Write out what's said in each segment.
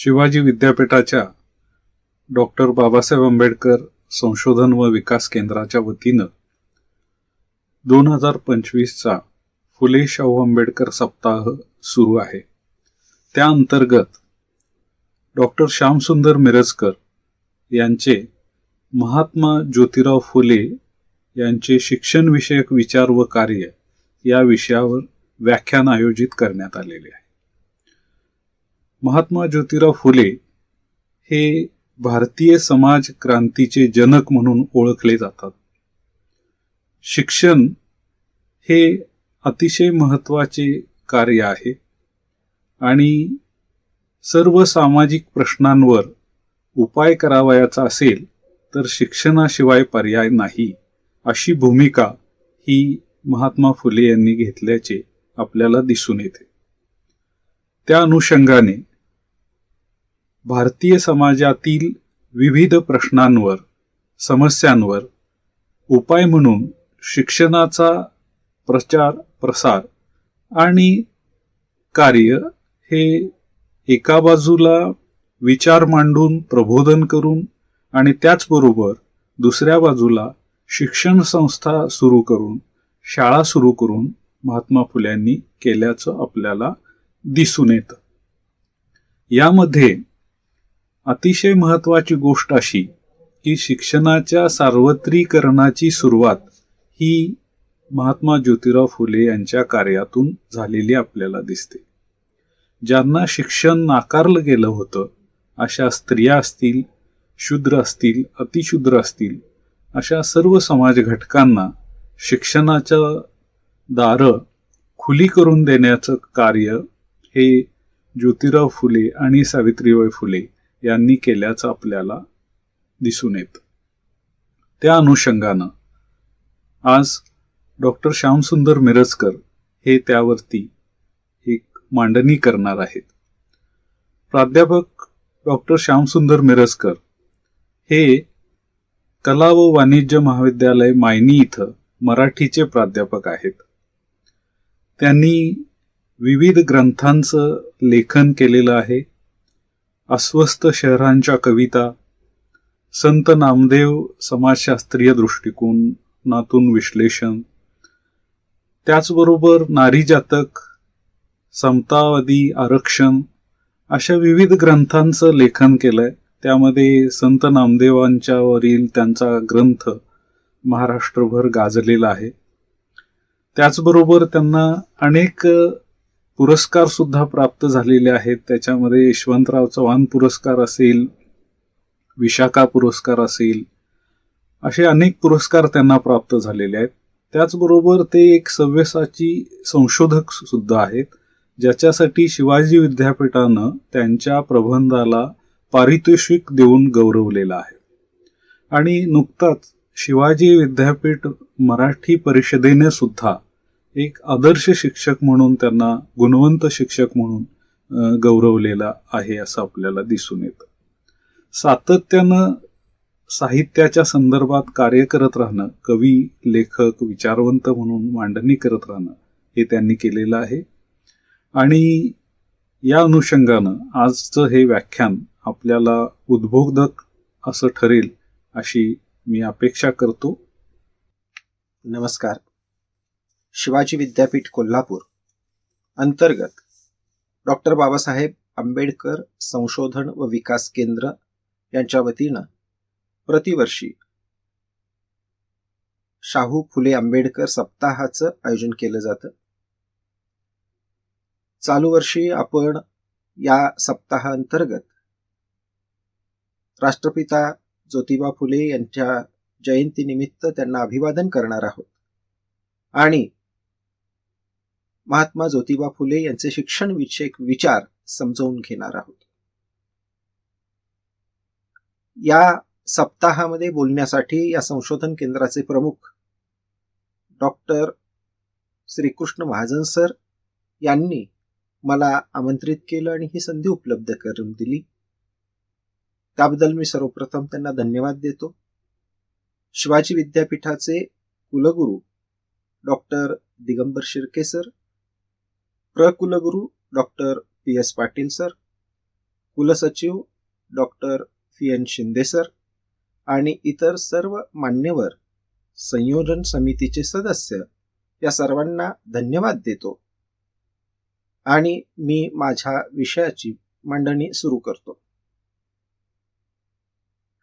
शिवाजी विद्यापीठाच्या डॉक्टर बाबासाहेब आंबेडकर संशोधन व विकास केंद्राच्या वतीनं 2025चा फुले शाहू आंबेडकर सप्ताह सुरू आहे. त्या अंतर्गत डॉक्टर श्यामसुंदर मिरजकर यांचे महात्मा ज्योतिराव फुले यांचे शिक्षण विषयक विचार व कार्य या विषयावर व्याख्यान आयोजित करण्यात आलेले आहे. महात्मा ज्योतिराव फुले हे भारतीय समाज क्रांतीचे जनक म्हणून ओळखले जातात. शिक्षण हे अतिशय महत्त्वाचे कार्य आहे आणि सर्व सामाजिक प्रश्नांवर उपाय करावयाचा असेल तर शिक्षणाशिवाय पर्याय नाही, अशी भूमिका ही महात्मा फुले यांनी घेतल्याचे आपल्याला दिसून येते. त्या अनुषंगाने भारतीय समाजातील विविध प्रश्नांवर, समस्यांवर उपाय म्हणून शिक्षणाचा प्रचार, प्रसार आणि कार्य हे एका बाजूला विचार मांडून, प्रबोधन करून आणि त्याचबरोबर दुसऱ्या बाजूला शिक्षण संस्था सुरू करून, शाळा सुरू करून महात्मा फुल्यांनी केल्याचं आपल्याला दिसून येतं. यामध्ये अतिशय महत्त्वाची गोष्ट अशी की शिक्षणाच्या सार्वत्रिकरणाची सुरुवात ही महात्मा ज्योतिराव फुले यांच्या कार्यातून झालेली आपल्याला दिसते. ज्यांना शिक्षण नाकारलं गेलं होतं, अशा स्त्रिया असतील, शूद्र असतील, अतिशूद्र असतील, अशा सर्व समाज घटकांना शिक्षणाचं दारं खुली करून देण्याचं कार्य हे ज्योतिराव फुले आणि सावित्रीबाई फुले यांनी केल्याचं आपल्याला दिसून येतं. त्या अनुषंगानं आज डॉक्टर श्यामसुंदर मिरजकर हे त्यावरती एक मांडणी करणार आहेत. प्राध्यापक डॉक्टर श्यामसुंदर मिरजकर हे कला व वाणिज्य महाविद्यालय मायनी इथं मराठीचे प्राध्यापक आहेत. त्यांनी विविध ग्रंथांचं लेखन केलेलं आहे. अस्वस्थ शहरांच्या कविता, संत नामदेव समाजशास्त्रीय दृष्टिकोनातून विश्लेषण, त्याचबरोबर नारी जातक, समतावादी आरक्षण अशा विविध ग्रंथांचं लेखन केलंय. त्यामध्ये संत नामदेवांच्यावरील त्यांचा ग्रंथ महाराष्ट्रभर गाजलेला आहे. त्याचबरोबर त्यांना अनेक पुरस्कार सुद्धा प्राप्त झालेले आहेत. त्याच्यामध्ये यशवंतराव चव्हाण पुरस्कार असेल, विशाखा पुरस्कार असेल, असे अनेक पुरस्कार त्यांना प्राप्त झालेले आहेत. त्याचबरोबर ते एक सव्यसाची संशोधक सुद्धा आहेत, ज्याच्यासाठी शिवाजी विद्यापीठानं त्यांच्या प्रबंधाला पारितोषिक देऊन गौरवलेलं आहे. आणि नुकताच शिवाजी विद्यापीठ मराठी परिषदेने सुद्धा एक आदर्श शिक्षक म्हणून, त्यांना गुणवंत शिक्षक म्हणून गौरवलेला आहे असं आपल्याला दिसून येतं. सातत्यानं साहित्याच्या संदर्भात कार्य करत राहणं, कवी, लेखक, विचारवंत म्हणून मांडणी करत राहणं हे त्यांनी केलेलं आहे. आणि या अनुषंगानं आजचं हे व्याख्यान आपल्याला उद्बोधक असं ठरेल अशी मी अपेक्षा करतो. नमस्कार. शिवाजी विद्यापीठ कोल्हापूर अंतर्गत डॉक्टर बाबासाहेब आंबेडकर संशोधन व विकास केंद्र यांच्या वतीनं प्रतिवर्षी शाहू फुले आंबेडकर सप्ताहाचं आयोजन केलं जातं. चालू वर्षी आपण या सप्ताहाअंतर्गत राष्ट्रपिता ज्योतिबा फुले यांच्या जयंतीनिमित्त त्यांना अभिवादन करणार आहोत आणि महात्मा ज्योतिबा फुले यांचे शिक्षण विषयक विचार समजावून घेणार आहोत. या सप्ताहामध्ये बोलण्यासाठी या संशोधन केंद्राचे प्रमुख डॉक्टर श्रीकृष्ण महाजन सर यांनी मला आमंत्रित केलं आणि ही संधी उपलब्ध करून दिली. त्याबद्दल मी सर्वप्रथम त्यांना धन्यवाद देतो. शिवाजी विद्यापीठाचे कुलगुरू डॉक्टर दिगंबर शिर्के सर, प्रकुलगुरू डॉक्टर PS पाटील सर, कुलसचिव डॉक्टर FN शिंदे सर आणि इतर सर्व मान्यवर संयोजन समितीचे सदस्य या सर्वांना धन्यवाद देतो आणि मी माझ्या विषयाची मांडणी सुरू करतो.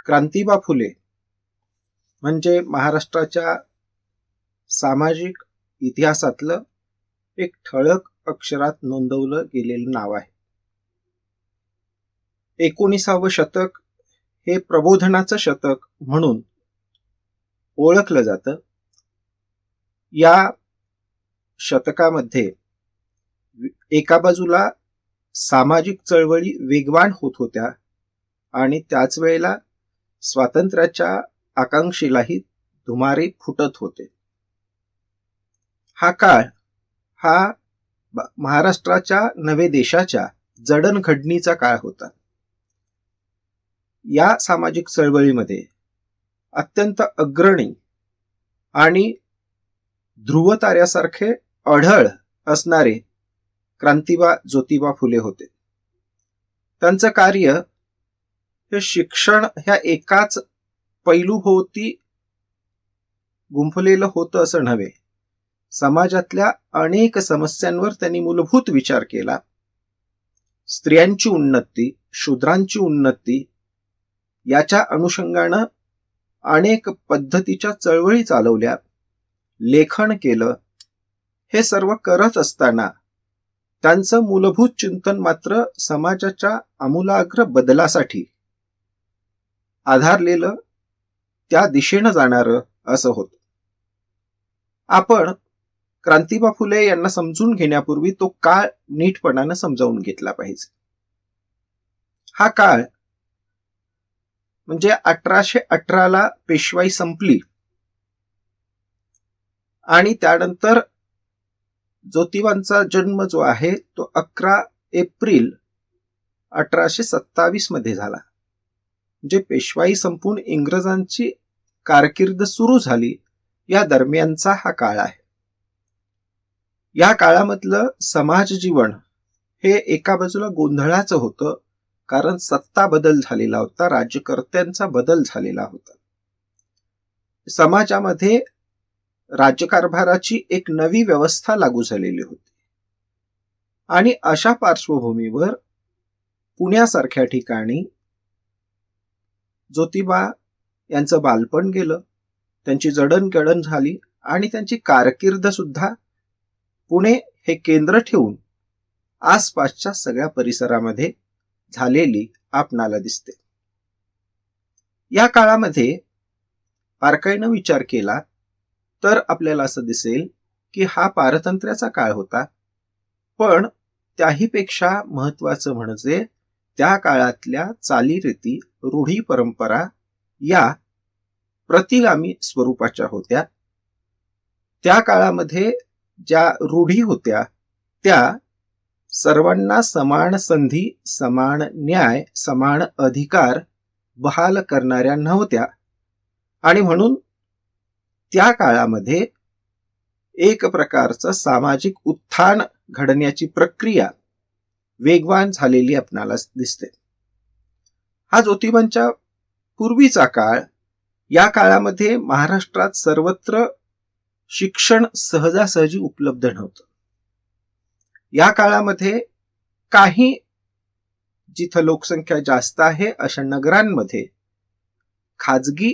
क्रांतिबा फुले म्हणजे महाराष्ट्राच्या सामाजिक इतिहासातलं एक ठळक अक्षरात नोंदवलं गेलेलं नाव आहे. 19वे शतक हे प्रबोधनाचं शतक म्हणून ओळखलं जातं. या शतकामध्ये एका बाजूला सामाजिक चळवळी वेगवान होत होत्या आणि त्याच वेळेला स्वातंत्र्याच्या आकांक्षेलाही धुमारे फुटत होते. हा काळ हा महाराष्ट्राच्या नवे देशाच्या जडणघडणीचा काळ होता. या सामाजिक चळवळीमध्ये अत्यंत अग्रणी आणि ध्रुवताऱ्यासारखे अढळ असणारे क्रांतिबा ज्योतिबा फुले होते. त्यांचं कार्य हे शिक्षण ह्या एकाच पैलूभोवती गुंफलेलं होतं असं नव्हे. समाजातल्या अनेक समस्यांवर त्यांनी मूलभूत विचार केला. स्त्रियांची उन्नती, शूद्रांची उन्नती याच्या अनुषंगानं अनेक पद्धतीच्या चळवळी चालवल्या, लेखन केलं. हे सर्व करत असताना त्यांचं मूलभूत चिंतन मात्र समाजाच्या आमूलाग्र बदलासाठी आधारलेलं, त्या दिशेनं जाणारं असं होतं. आपण क्रांतिबा फुले यांना समजून घेण्यापूर्वी तो काळ नीटपणानं समजावून घेतला पाहिजे. हा काळ म्हणजे 1818ला पेशवाई संपली आणि त्यानंतर ज्योतिबांचा जन्म जो आहे तो 11 एप्रिल 1827 मध्ये झाला. म्हणजे पेशवाई संपून इंग्रजांची कारकीर्द सुरू झाली या दरम्यानचा हा काळ आहे. या काळामधलं समाज जीवन हे एका बाजूला गोंधळाचं होतं, कारण सत्ता बदल झालेला होता, राज्यकर्त्यांचा बदल झालेला होता. समाजामध्ये राज्यकारभाराची एक नवी व्यवस्था लागू झालेली होती आणि अशा पार्श्वभूमीवर पुण्यासारख्या ठिकाणी ज्योतिबा यांचं बालपण गेलं, त्यांची जडणघडण झाली आणि त्यांची कारकीर्द सुद्धा पुणे हे केंद्र ठेवून आसपासच्या सगळ्या परिसरामध्ये झालेली आपणाला दिसते. या काळामध्ये बारकाईनं विचार केला तर आपल्याला असं दिसेल की हा पारतंत्र्याचा काळ होता, पण त्याहीपेक्षा महत्वाचं म्हणजे त्या काळातल्या चालीरीती, रूढी परंपरा या प्रतिगामी स्वरूपाच्या होत्या. त्या काळामध्ये ज्या रूढी होत्या त्या सर्वांना समान संधी, समान न्याय, समान अधिकार बहाल करणाऱ्या नव्हत्या आणि म्हणून त्या काळामध्ये एक प्रकारचं सामाजिक उत्थान घडण्याची प्रक्रिया वेगवान झालेली आपणाला दिसते. हा ज्योतिबांच्या पूर्वीचा काळ. या काळामध्ये महाराष्ट्रात सर्वत्र शिक्षण सहजासहजी उपलब्ध नव्हतं. या काळामध्ये काही जिथं लोकसंख्या जास्त आहे अशा नगरांमध्ये खाजगी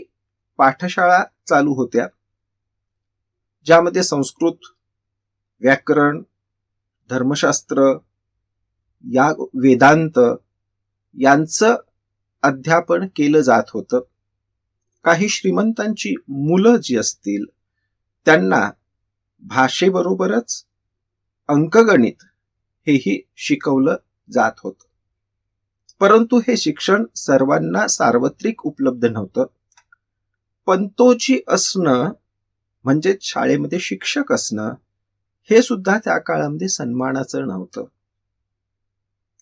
पाठशाळा चालू होत्या, ज्यामध्ये संस्कृत, व्याकरण, धर्मशास्त्र, या वेदांत यांचं अध्यापन केलं जात होतं. काही श्रीमंतांची मुलं जी असतील त्यांना भाषेबरोबरच अंकगणित हेही शिकवलं जात होतं. परंतु हे शिक्षण सर्वांना सार्वत्रिक उपलब्ध नव्हतं. पंतोजी असणं म्हणजे शाळेमध्ये शिक्षक असणं हे सुद्धा त्या काळामध्ये सन्मानाचं नव्हतं,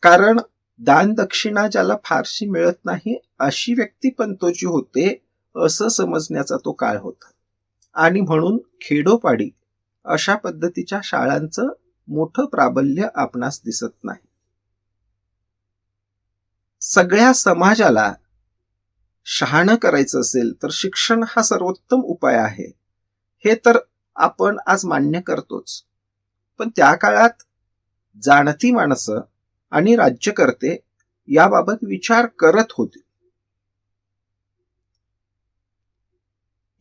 कारण दान दक्षिणा ज्याला फारशी मिळत नाही अशी व्यक्ती पंतोजी होते असं समजण्याचा तो काळ होता आणि म्हणून खेडोपाडी अशा पद्धतीच्या शाळांचं मोठं प्राबल्य आपणास दिसत नाही. सगळ्या समाजाला शहाणं करायचं असेल तर शिक्षण हा सर्वोत्तम उपाय आहे, हे तर आपण आज मान्य करतोच. पण त्या काळात जाणती माणसं आणि राज्यकर्ते याबाबत विचार करत होते.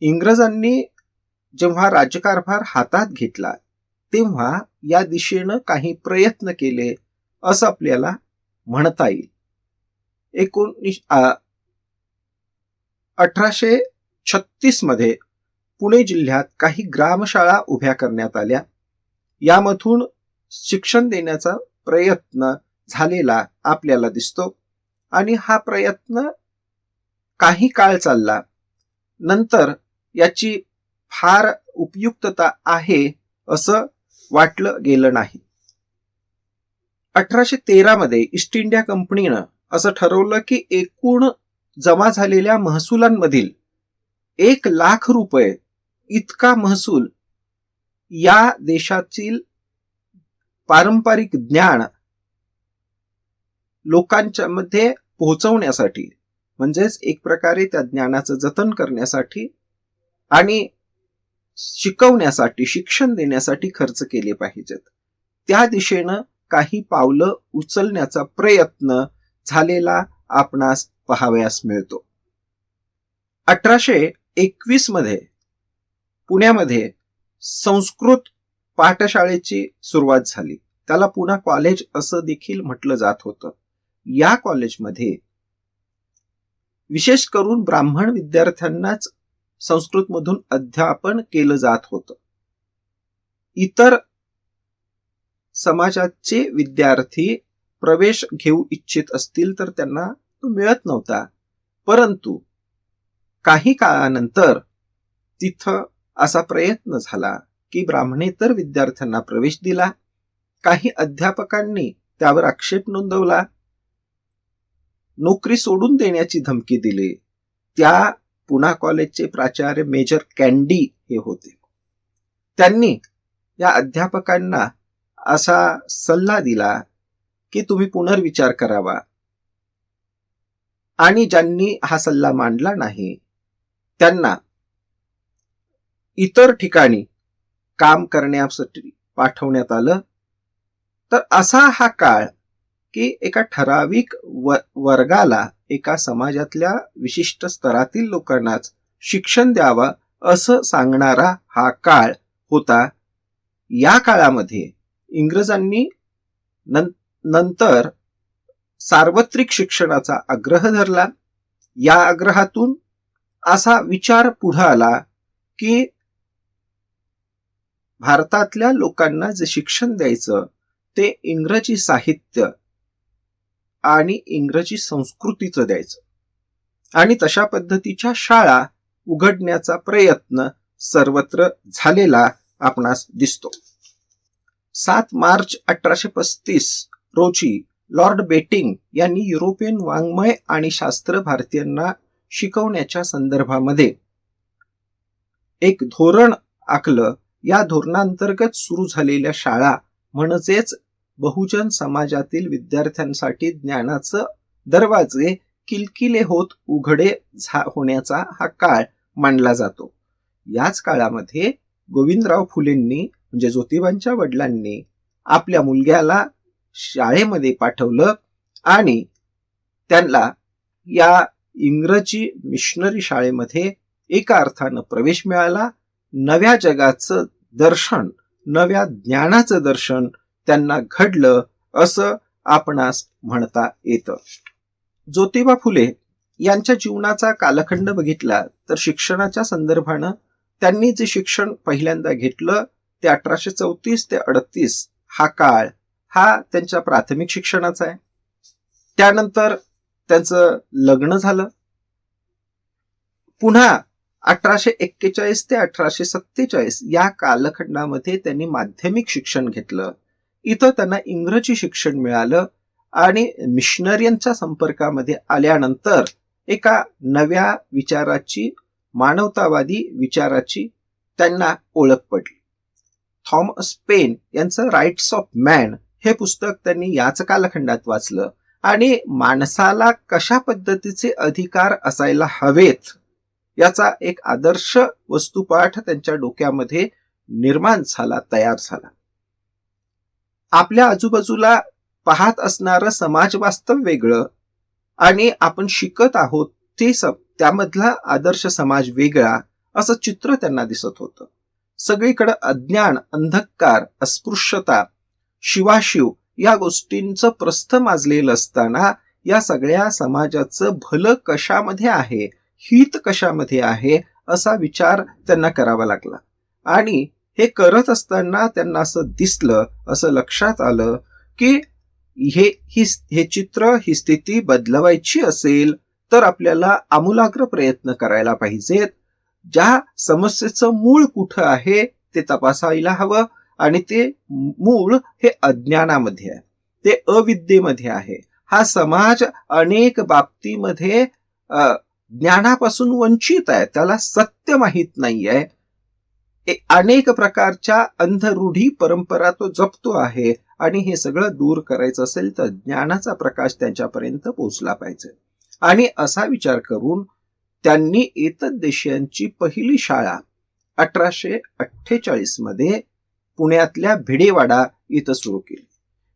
इंग्रजांनी जेव्हा राज्यकारभार हातात घेतला तेव्हा या दिशेनं काही प्रयत्न केले असं आपल्याला म्हणता येईल. 1836 मध्ये पुणे जिल्ह्यात काही ग्रामशाळा उभ्या करण्यात आल्या. यामधून शिक्षण देण्याचा प्रयत्न झालेला आपल्याला दिसतो आणि हा प्रयत्न काही काळ चालला. नंतर याची फार उपयुक्तता आहे असं वाटलं गेलं नाही. 1813 मध्ये ईस्ट इंडिया कंपनीनं असं ठरवलं की एकूण जमा झालेल्या महसुलांमधील 1,00,000 रुपये इतका महसूल या देशातील पारंपरिक ज्ञान लोकांच्या मध्ये पोहोचवण्यासाठी, म्हणजेच एक प्रकारे त्या ज्ञानाचं जतन करण्यासाठी आणि शिकवण्यासाठी, शिक्षण देण्यासाठी खर्च केले पाहिजेत. त्या दिशेनं काही पावलं उचलण्याचा प्रयत्न झालेला आपणास पाहावयास मिळतो. 1821 मध्ये पुण्यामध्ये संस्कृत पाठशाळेची सुरुवात झाली. त्याला पुणा कॉलेज असं देखील म्हटलं जात होतं. या कॉलेजमध्ये विशेष करून ब्राह्मण विद्यार्थ्यांनाच संस्कृतमधून अध्यापन केलं जात होतं. इतर समाजाचे विद्यार्थी प्रवेश घेऊ इच्छित असतील तर त्यांना तो मिळत नव्हता. परंतु काही काळानंतर तिथं असा प्रयत्न झाला की ब्राह्मणेतर विद्यार्थ्यांना प्रवेश दिला. काही अध्यापकांनी त्यावर आक्षेप नोंदवला, नोकरी सोडून देण्याची धमकी दिली. त्या पुणा कॉलेजचे प्राचार्य मेजर कॅन्डी हे होते. त्यांनी या अध्यापकांना असा सल्ला दिला की तुम्ही पुनर्विचार करावा, आणि ज्यांनी हा सल्ला मांडला नाही त्यांना इतर ठिकाणी काम करण्यासाठी पाठवण्यात आलं. तर असा हा काळ की एका ठराविक वर्गाला, एका समाजातल्या विशिष्ट स्तरातील लोकांनाच शिक्षण द्यावं असं सांगणारा हा काळ होता. या काळामध्ये इंग्रजांनी नंतर सार्वत्रिक शिक्षणाचा आग्रह धरला. या आग्रहातून असा विचार पुढे आला की भारतातल्या लोकांना जे शिक्षण द्यायचं ते इंग्रजी साहित्य आणि इंग्रजी संस्कृतीचं द्यायचं, आणि तशा पद्धतीच्या शाळा उघडण्याचा प्रयत्न सर्वत्र झालेला आपणास दिसतो. 7 मार्च 1835 रोजी लॉर्ड बेटिंग यांनी युरोपियन वाङ्मय आणि शास्त्र भारतीयांना शिकवण्याच्या संदर्भामध्ये एक धोरण आखलं. या धोरणांतर्गत सुरू झालेल्या शाळा म्हणजेच बहुजन समाजातील विद्यार्थ्यांसाठी ज्ञानाचं दरवाजे किलकिले होत उघडे होण्याचा हा काळ मानला जातो. याच काळामध्ये गोविंदराव फुलेंनी, म्हणजे ज्योतिबांच्या वडिलांनी, आपल्या मुलग्याला शाळेमध्ये पाठवलं आणि त्यांना या इंग्रजी मिशनरी शाळेमध्ये एका अर्थानं प्रवेश मिळाला. नव्या जगाचं दर्शन, नव्या ज्ञानाचं दर्शन त्यांना घडलं असं आपणास म्हणता येतं. ज्योतिबा फुले यांच्या जीवनाचा कालखंड बघितला तर शिक्षणाच्या संदर्भानं त्यांनी जे शिक्षण पहिल्यांदा घेतलं ते 1834 ते 38 हा काळ हा त्यांच्या प्राथमिक शिक्षणाचा आहे. त्यानंतर त्यांचं लग्न झालं. पुन्हा 1841 ते 1847 या कालखंडामध्ये त्यांनी माध्यमिक शिक्षण घेतलं. इथं त्यांना इंग्रजी शिक्षण मिळालं आणि मिशनरियनच्या संपर्कामध्ये आल्यानंतर एका नव्या विचाराची, मानवतावादी विचाराची त्यांना ओळख पडली. थॉमस पेन यांचं राईट्स ऑफ मॅन हे पुस्तक त्यांनी याच कालखंडात वाचलं आणि माणसाला कशा पद्धतीचे अधिकार असायला हवेत याचा एक आदर्श वस्तुपाठ त्यांच्या डोक्यामध्ये निर्माण झाला, तयार झाला. आपल्या आजूबाजूला पाहत असणारं समाज वास्तव वेगळं आणि आपण शिकत आहोत ते त्यामधला आदर्श समाज वेगळा, असं चित्र त्यांना दिसत होतं. सगळीकडे अज्ञान, अंधकार, अस्पृश्यता, शिवाशिव या गोष्टींचं प्रस्थ माजलेलं असताना या सगळ्या समाजाचं भलं कशामध्ये आहे, हित कशामध्ये आहे, असा विचार त्यांना करावा लागला. आणि हे करत असताना त्यांना असं दिसलं, असं लक्षात आलं की हे चित्र, ही स्थिती बदलवायची असेल तर आपल्याला आमूलाग्र प्रयत्न करायला पाहिजेत. ज्या समस्येचं मूळ कुठं आहे ते तपासायला हवं आणि ते मूळ हे अज्ञानामध्ये आहे, ते अविद्येमध्ये आहे. हा समाज अनेक बाबतीमध्ये ज्ञानापासून वंचित आहे, त्याला सत्य माहित नाहीये. अनेक प्रकारच्या अंधरूढी परंपरा तो जपतो आहे आणि हे सगळं दूर करायचं असेल तर ज्ञानाचा प्रकाश त्यांच्यापर्यंत पोहोचला पाहिजे. आणि असा विचार करून त्यांनी एतद्देशीयांची पहिली शाळा 1848 मध्ये पुण्यातल्या भिडेवाडा इथं सुरू केली.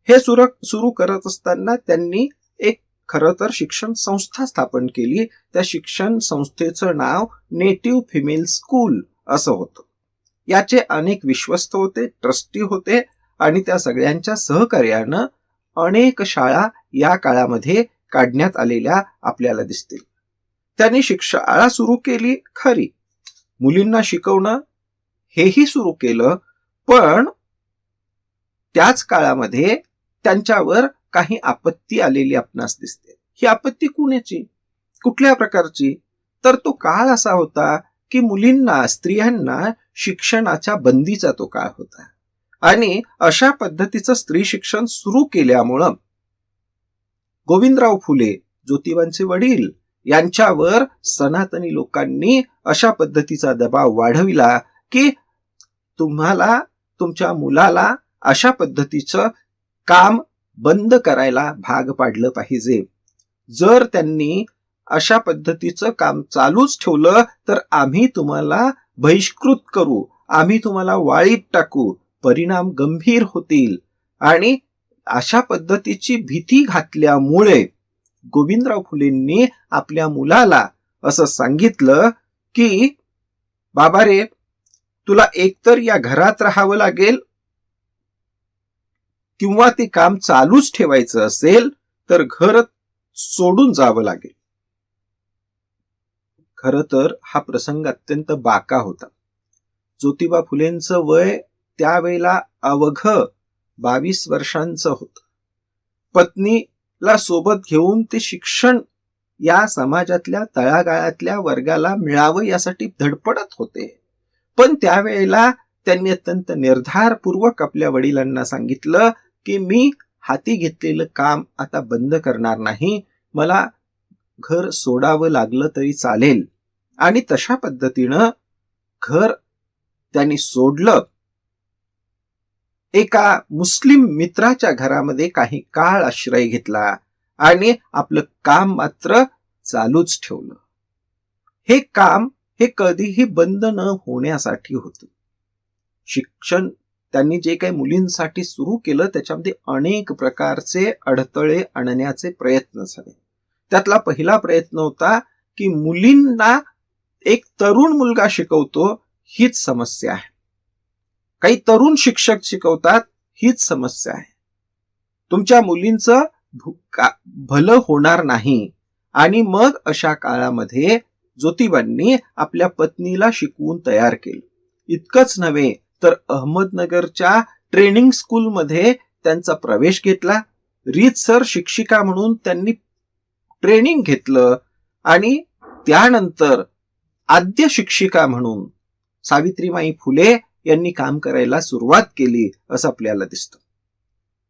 हे सुरू करत असताना त्यांनी एक खरं तर शिक्षण संस्था स्थापन केली. त्या शिक्षण संस्थेचं नाव नेटिव्ह फिमेल स्कूल असं होतं. याचे अनेक विश्वस्त होते, ट्रस्टी होते आणि त्या सगळ्यांच्या सहकार्यानं अनेक शाळा या काळामध्ये काढण्यात आलेल्या आपल्याला दिसतील. त्यांनी शाळा सुरू केली खरी, मुलींना शिकवणं हेही सुरू केलं, पण त्याच काळामध्ये त्यांच्यावर काही आपत्ती आलेली आपणास दिसते. ही आपत्ती कुणाची, कुठल्या प्रकारची? तर तो काळ असा होता की मुलींना, स्त्रियांना शिक्षणाच्या बंदीचा तो काळ होता. आणि अशा पद्धतीचं स्त्री शिक्षण सुरू केल्यामुळं गोविंदराव फुले, ज्योतिबांचे वडील, यांच्यावर सनातनी लोकांनी अशा पद्धतीचा दबाव वाढविला की तुम्हाला, तुमच्या मुलाला अशा पद्धतीचं काम बंद करायला भाग पाडलं पाहिजे. जर त्यांनी अशा पद्धतीचं काम चालूच ठेवलं तर आम्ही तुम्हाला बहिष्कृत करू, आम्ही तुम्हाला वाळीत टाकू, परिणाम गंभीर होतील. आणि अशा पद्धतीची भीती घातल्यामुळे गोविंदराव फुलेंनी आपल्या मुलाला असं सांगितलं की बाबा रे, तुला एकतर या घरात राहावं लागेल किंवा ते काम चालूच ठेवायचं असेल तर घर सोडून जावं लागेल. खरं तर हा प्रसंग अत्यंत बाका होता. ज्योतिबा फुलेंचं वय त्यावेळेला अवघ 22 वर्षांचं होतं. पत्नीला सोबत घेऊन ते शिक्षण या समाजातल्या तळागाळातल्या वर्गाला मिळावं यासाठी धडपडत होते. पण त्यावेळेला त्यांनी अत्यंत निर्धारपूर्वक आपल्या वडिलांना सांगितलं की मी हाती घेतलेलं काम आता बंद करणार नाही, मला घर सोडावं लागलं तरी चालेल. आणि तशा पद्धतीनं घर त्यांनी सोडलं. एका मुस्लिम मित्राच्या घरामध्ये काही काळ आश्रय घेतला आणि आपलं काम मात्र चालूच ठेवलं. हे काम हे कधीही बंद न होण्यासाठी होतं. शिक्षण त्यांनी जे काही मुलींसाठी सुरू केलं त्याच्यामध्ये अनेक प्रकारचे अडथळे आणण्याचे प्रयत्न झाले. त्यातला पहिला प्रयत्न होता की मुलींना एक तरुण मुलगा शिकवतो हीच समस्या आहे, काही तरुण शिक्षक शिकवतात हीच समस्या आहे, तुमच्या मुलींचं भलं होणार नाही. आणि मग अशा काळामध्ये ज्योतिबांनी आपल्या पत्नीला शिकवून तयार केलं. इतकंच नव्हे तर अहमदनगरच्या ट्रेनिंग स्कूलमध्ये त्यांचा प्रवेश घेतला. रीतसर शिक्षिका म्हणून त्यांनी ट्रेनिंग घेतलं आणि त्यानंतर आद्य शिक्षिका म्हणून सावित्रीबाई फुले यांनी काम करायला सुरुवात केली असं आपल्याला दिसतं.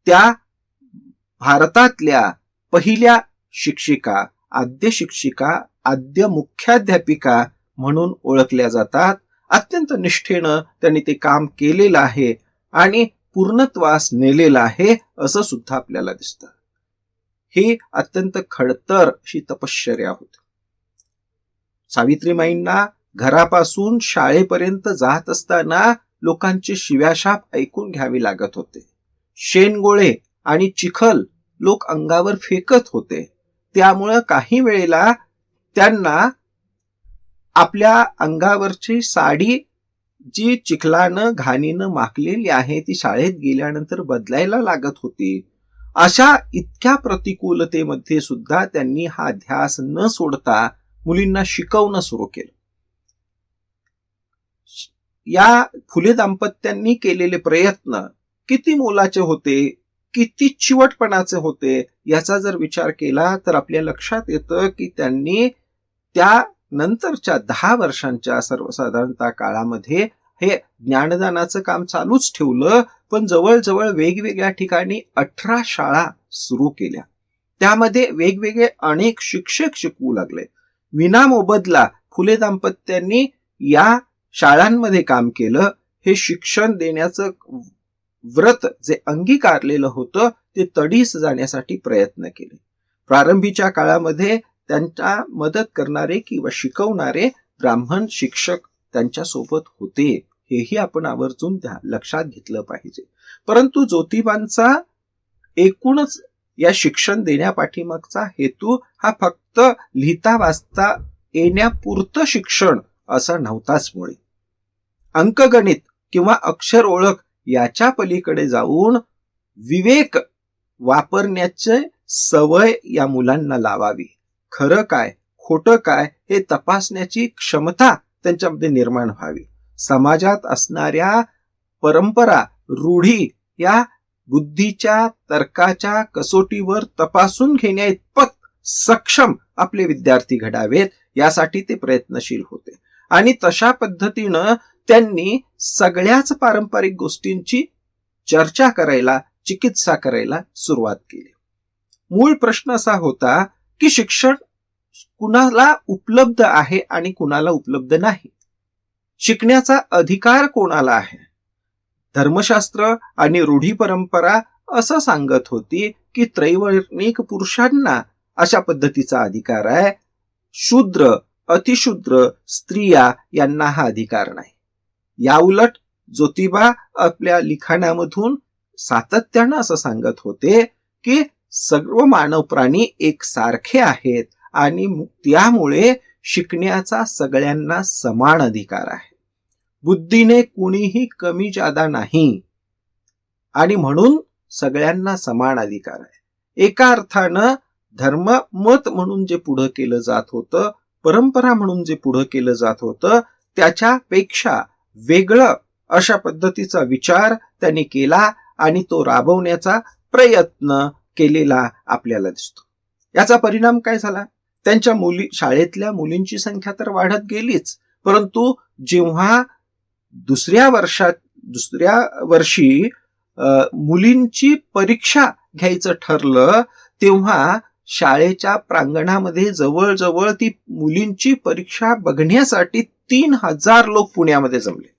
त्या भारतातल्या पहिल्या शिक्षिका, आद्य शिक्षिका, आद्य मुख्याध्यापिका म्हणून ओळखल्या जातात. अत्यंत निष्ठेनं त्यांनी ते काम केलेलं आहे आणि पूर्णत्वास नेलेलं आहे असं सुद्धा आपल्याला दिसतं. ही अत्यंत खडतर अशी तपश्चर्या होती. सावित्रीमाईंना घरापासून शाळेपर्यंत जात असताना लोकांचे शिव्याशाप ऐकून घ्यावे लागत होते. शेनगोळे आणि चिखल लोक अंगावर फेकत होते. त्यामुळं काही वेळेला त्यांना आपल्या अंगावरची साडी जी चिखलानं घाणीनं माखलेली आहे ती शाळेत गेल्यानंतर बदलायला लागत होती. अशा इतक्या प्रतिकूलतेमध्ये सुद्धा त्यांनी हा ध्यास न सोडता मुलींना शिकवणं सुरू केलं. या फुले दाम्पत्यांनी केलेले प्रयत्न किती मोलाचे होते, किती चिवटपणाचे होते याचा जर विचार केला तर आपल्या लक्षात येतं की त्यांनी त्या नंतरच्या 10 वर्षांच्या सर्वसाधारणतः काळामध्ये हे ज्ञानदानाचं काम चालूच ठेवलं, पण जवळजवळ वेगवेगळ्या ठिकाणी 18 शाळा सुरू केल्या. त्यामध्ये वेगवेगळे अनेक शिक्षक शिकवू लागले. विनामोबदला फुले दाम्पत्यांनी या शाळांमध्ये काम केलं. हे शिक्षण देण्याचं व्रत जे अंगीकारलेलं होतं ते तडीस जाण्यासाठी प्रयत्न केले. प्रारंभीच्या काळामध्ये त्यांना मदत करणारे किंवा शिकवणारे ब्राह्मण शिक्षक त्यांच्या सोबत होते, हेही आपण आवर्जून लक्षात घेतलं पाहिजे. परंतु ज्योतिबांचा एकूणच या शिक्षण देण्यापाठीमागचा हेतू हा फक्त लिहिता वाचता येण्यापुरतं शिक्षण असा नव्हताच. मुळे अंकगणित किंवा अक्षर ओळख याच्या पलीकडे जाऊन विवेक वापरण्याची सवय या मुलांना लावावी. खरं काय खोटं काय हे तपासण्याची क्षमता त्यांच्यामध्ये निर्माण व्हावी. समाजात असणाऱ्या परंपरा रूढी या बुद्धीच्या तर्काच्या कसोटीवर तपासून घेण्या इतपत सक्षम आपले विद्यार्थी घडावेत यासाठी ते प्रयत्नशील होते. आणि तशा पद्धतीनं त्यांनी सगळ्याच पारंपरिक गोष्टींची चर्चा करायला, चिकित्सा करायला सुरुवात केली. मूळ प्रश्न असा होता की शिक्षण कुणाला उपलब्ध आहे आणि कुणाला उपलब्ध नाही. शिकण्याचा अधिकार कोणाला आहे. धर्मशास्त्र आणि रूढी परंपरा असं सांगत होती की त्रैवर्णिक पुरुषांना अशा पद्धतीचा अधिकार आहे. शूद्र, अतिशूद्र, स्त्रिया यांना हा अधिकार नाही. याउलट ज्योतिबा आपल्या लिखाणामधून सातत्यानं असं सांगत होते की सर्व मानव प्राणी एकसारखे आहेत आणि त्यामुळे शिकण्याचा सगळ्यांना समान अधिकार आहे. बुद्धीने कुणीही कमी जादा नाही आणि म्हणून सगळ्यांना समान अधिकार आहे. एका अर्थानं धर्म मत म्हणून जे पुढं केलं जात होतं, परंपरा म्हणून जे पुढं केलं जात होतं, त्याच्यापेक्षा वेगळं अशा पद्धतीचा विचार त्यांनी केला आणि तो राबवण्याचा प्रयत्न केलेला आपल्याला दिसतो. याचा परिणाम काय झाला? त्यांच्या शाळेतल्या मुलींची संख्या तर वाढत गेलीच, परंतु जेव्हा दुसऱ्या वर्षी मुलींची परीक्षा घ्यायचं ठरलं तेव्हा शाळेच्या प्रांगणामध्ये जवळजवळ ती मुलींची परीक्षा बघण्यासाठी 3000 लोक पुण्यामध्ये जमले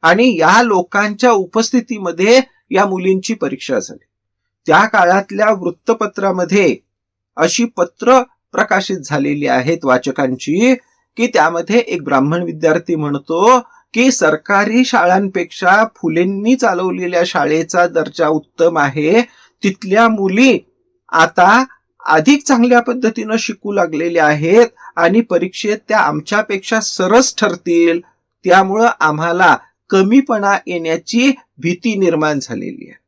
आणि या लोकांच्या उपस्थितीमध्ये या मुलींची परीक्षा झाली. त्या काळातल्या वृत्तपत्रामध्ये अशी पत्र प्रकाशित झालेली आहेत वाचकांची की त्यामध्ये एक ब्राह्मण विद्यार्थी म्हणतो की सरकारी शाळांपेक्षा फुलेंनी चालवलेल्या शाळेचा दर्जा उत्तम आहे. तिथल्या मुली आता अधिक चांगल्या पद्धतीनं शिकू लागलेल्या आहेत आणि परीक्षेत त्या आमच्यापेक्षा सरस ठरतील. त्यामुळं आम्हाला कमीपणा येण्याची भीती निर्माण झालेली आहे.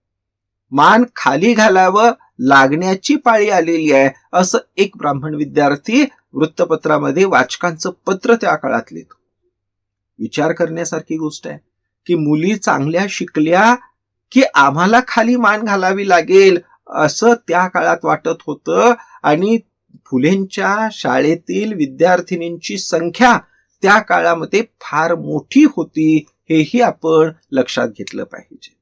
मान खाली घालावं लागण्याची पाळी आलेली आहे असं एक ब्राह्मण विद्यार्थी वृत्तपत्रामध्ये वाचकांचं पत्र त्या काळात लिहितो. विचार करण्यासारखी गोष्ट आहे की मुली चांगल्या शिकल्या की आम्हाला खाली मान घालावी लागेल असं त्या काळात वाटत होतं. आणि फुलेंच्या शाळेतील विद्यार्थिनींची संख्या त्या काळामध्ये फार मोठी होती, हेही आपण लक्षात घेतलं पाहिजे.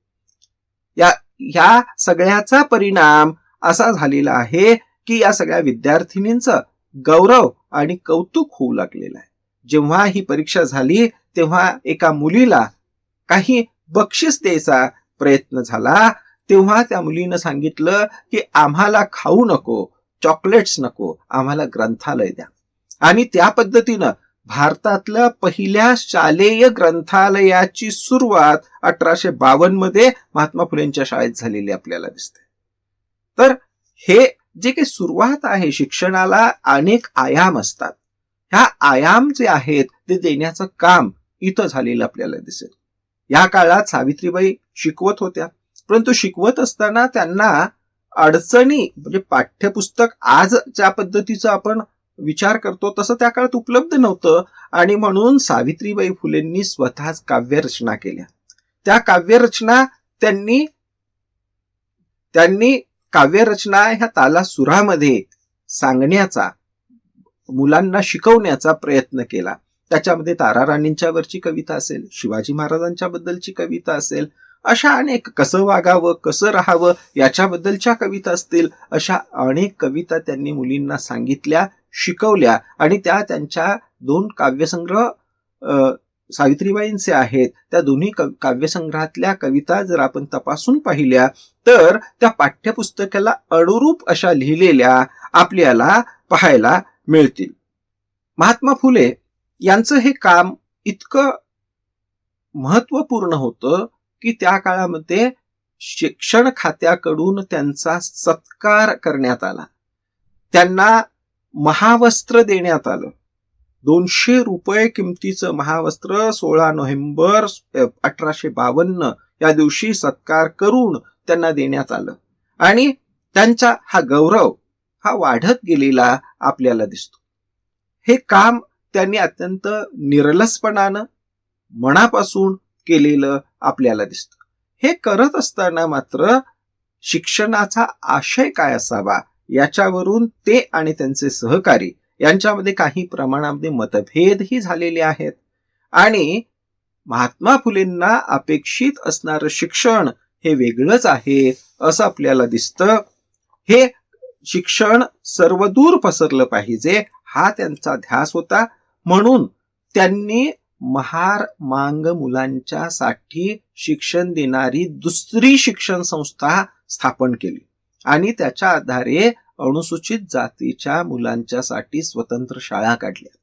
या सगळ्याचा परिणाम असा झालेला आहे की या सगळ्या विद्यार्थिनींचं गौरव आणि कौतुक होऊ लागलेलं आहे. जेव्हा ही परीक्षा झाली तेव्हा एका मुलीला काही बक्षीस द्यायचा प्रयत्न झाला. तेव्हा त्या मुलीनं सांगितलं की आम्हाला खाऊ नको, चॉकलेट्स नको, आम्हाला ग्रंथालय द्या. आणि त्या पद्धतीनं भारतातल्या पहिल्या शालेय ग्रंथालयाची सुरुवात 1852 मध्ये महात्मा फुलेंच्या शाळेत झालेली आपल्याला दिसते. तर हे जे काही सुरुवात आहे शिक्षणाला अनेक आयाम असतात. ह्या आयाम जे आहेत ते देण्याचं काम इथं झालेलं आपल्याला दिसेल. या काळात सावित्रीबाई शिकवत होत्या, परंतु शिकवत असताना त्यांना अडचणी म्हणजे पाठ्यपुस्तक आज ज्या पद्धतीचं आपण विचार करतो तसं त्या काळात उपलब्ध नव्हतं. आणि म्हणून सावित्रीबाई फुलेंनी स्वतःच काव्यरचना केल्या. त्या काव्यरचना त्यांनी काव्यरचना ह्या तालासुरामध्ये सांगण्याचा, मुलांना शिकवण्याचा प्रयत्न केला. त्याच्यामध्ये ताराराणींच्या वरची कविता असेल, शिवाजी महाराजांच्या बद्दलची कविता असेल, अशा अनेक कसं वागावं कसं राहावं याच्याबद्दलच्या कविता असतील, अशा अनेक कविता त्यांनी मुलींना सांगितल्या, शिकवल्या. आणि त्या त्यांच्या 2 काव्यसंग्रह सावित्रीबाईंचे आहेत. त्या दोन्ही काव्यसंग्रहातल्या कविता जर आपण तपासून पाहिल्या तर त्या पाठ्यपुस्तकाला अनुरूप अशा लिहिलेल्या आपल्याला पाहायला मिळतील. महात्मा फुले यांचं हे काम इतकं महत्वपूर्ण होतं की त्या काळामध्ये शिक्षण खात्याकडून त्यांचा सत्कार करण्यात आला. त्यांना महावस्त्र देण्यात आलं. 200 रुपये किमतीचं महावस्त्र 16 नोव्हेंबर 1852 या दिवशी सत्कार करून त्यांना देण्यात आलं. आणि त्यांचा हा गौरव हा वाढत गेलेला आपल्याला दिसतो. हे काम त्यांनी अत्यंत निरलसपणानं मनापासून केलेलं आपल्याला दिसतं. हे करत असताना मात्र शिक्षणाचा आशय काय असावा याच्यावरून ते आणि त्यांचे सहकारी यांच्यामध्ये काही प्रमाणामध्ये मतभेदही झालेले आहेत. आणि महात्मा फुलेंना अपेक्षित असणारं शिक्षण हे वेगळंच आहे असं आपल्याला दिसतं. हे शिक्षण सर्वदूर पसरलं पाहिजे हा त्यांचा ध्यास होता. म्हणून त्यांनी महार मांग मुलांच्या साठी शिक्षण देणारी दुसरी शिक्षण संस्था स्थापन केली आणि त्याच्या आधारे अनुसूचित जातीच्या मुलांच्यासाठी स्वतंत्र शाळा काढल्या.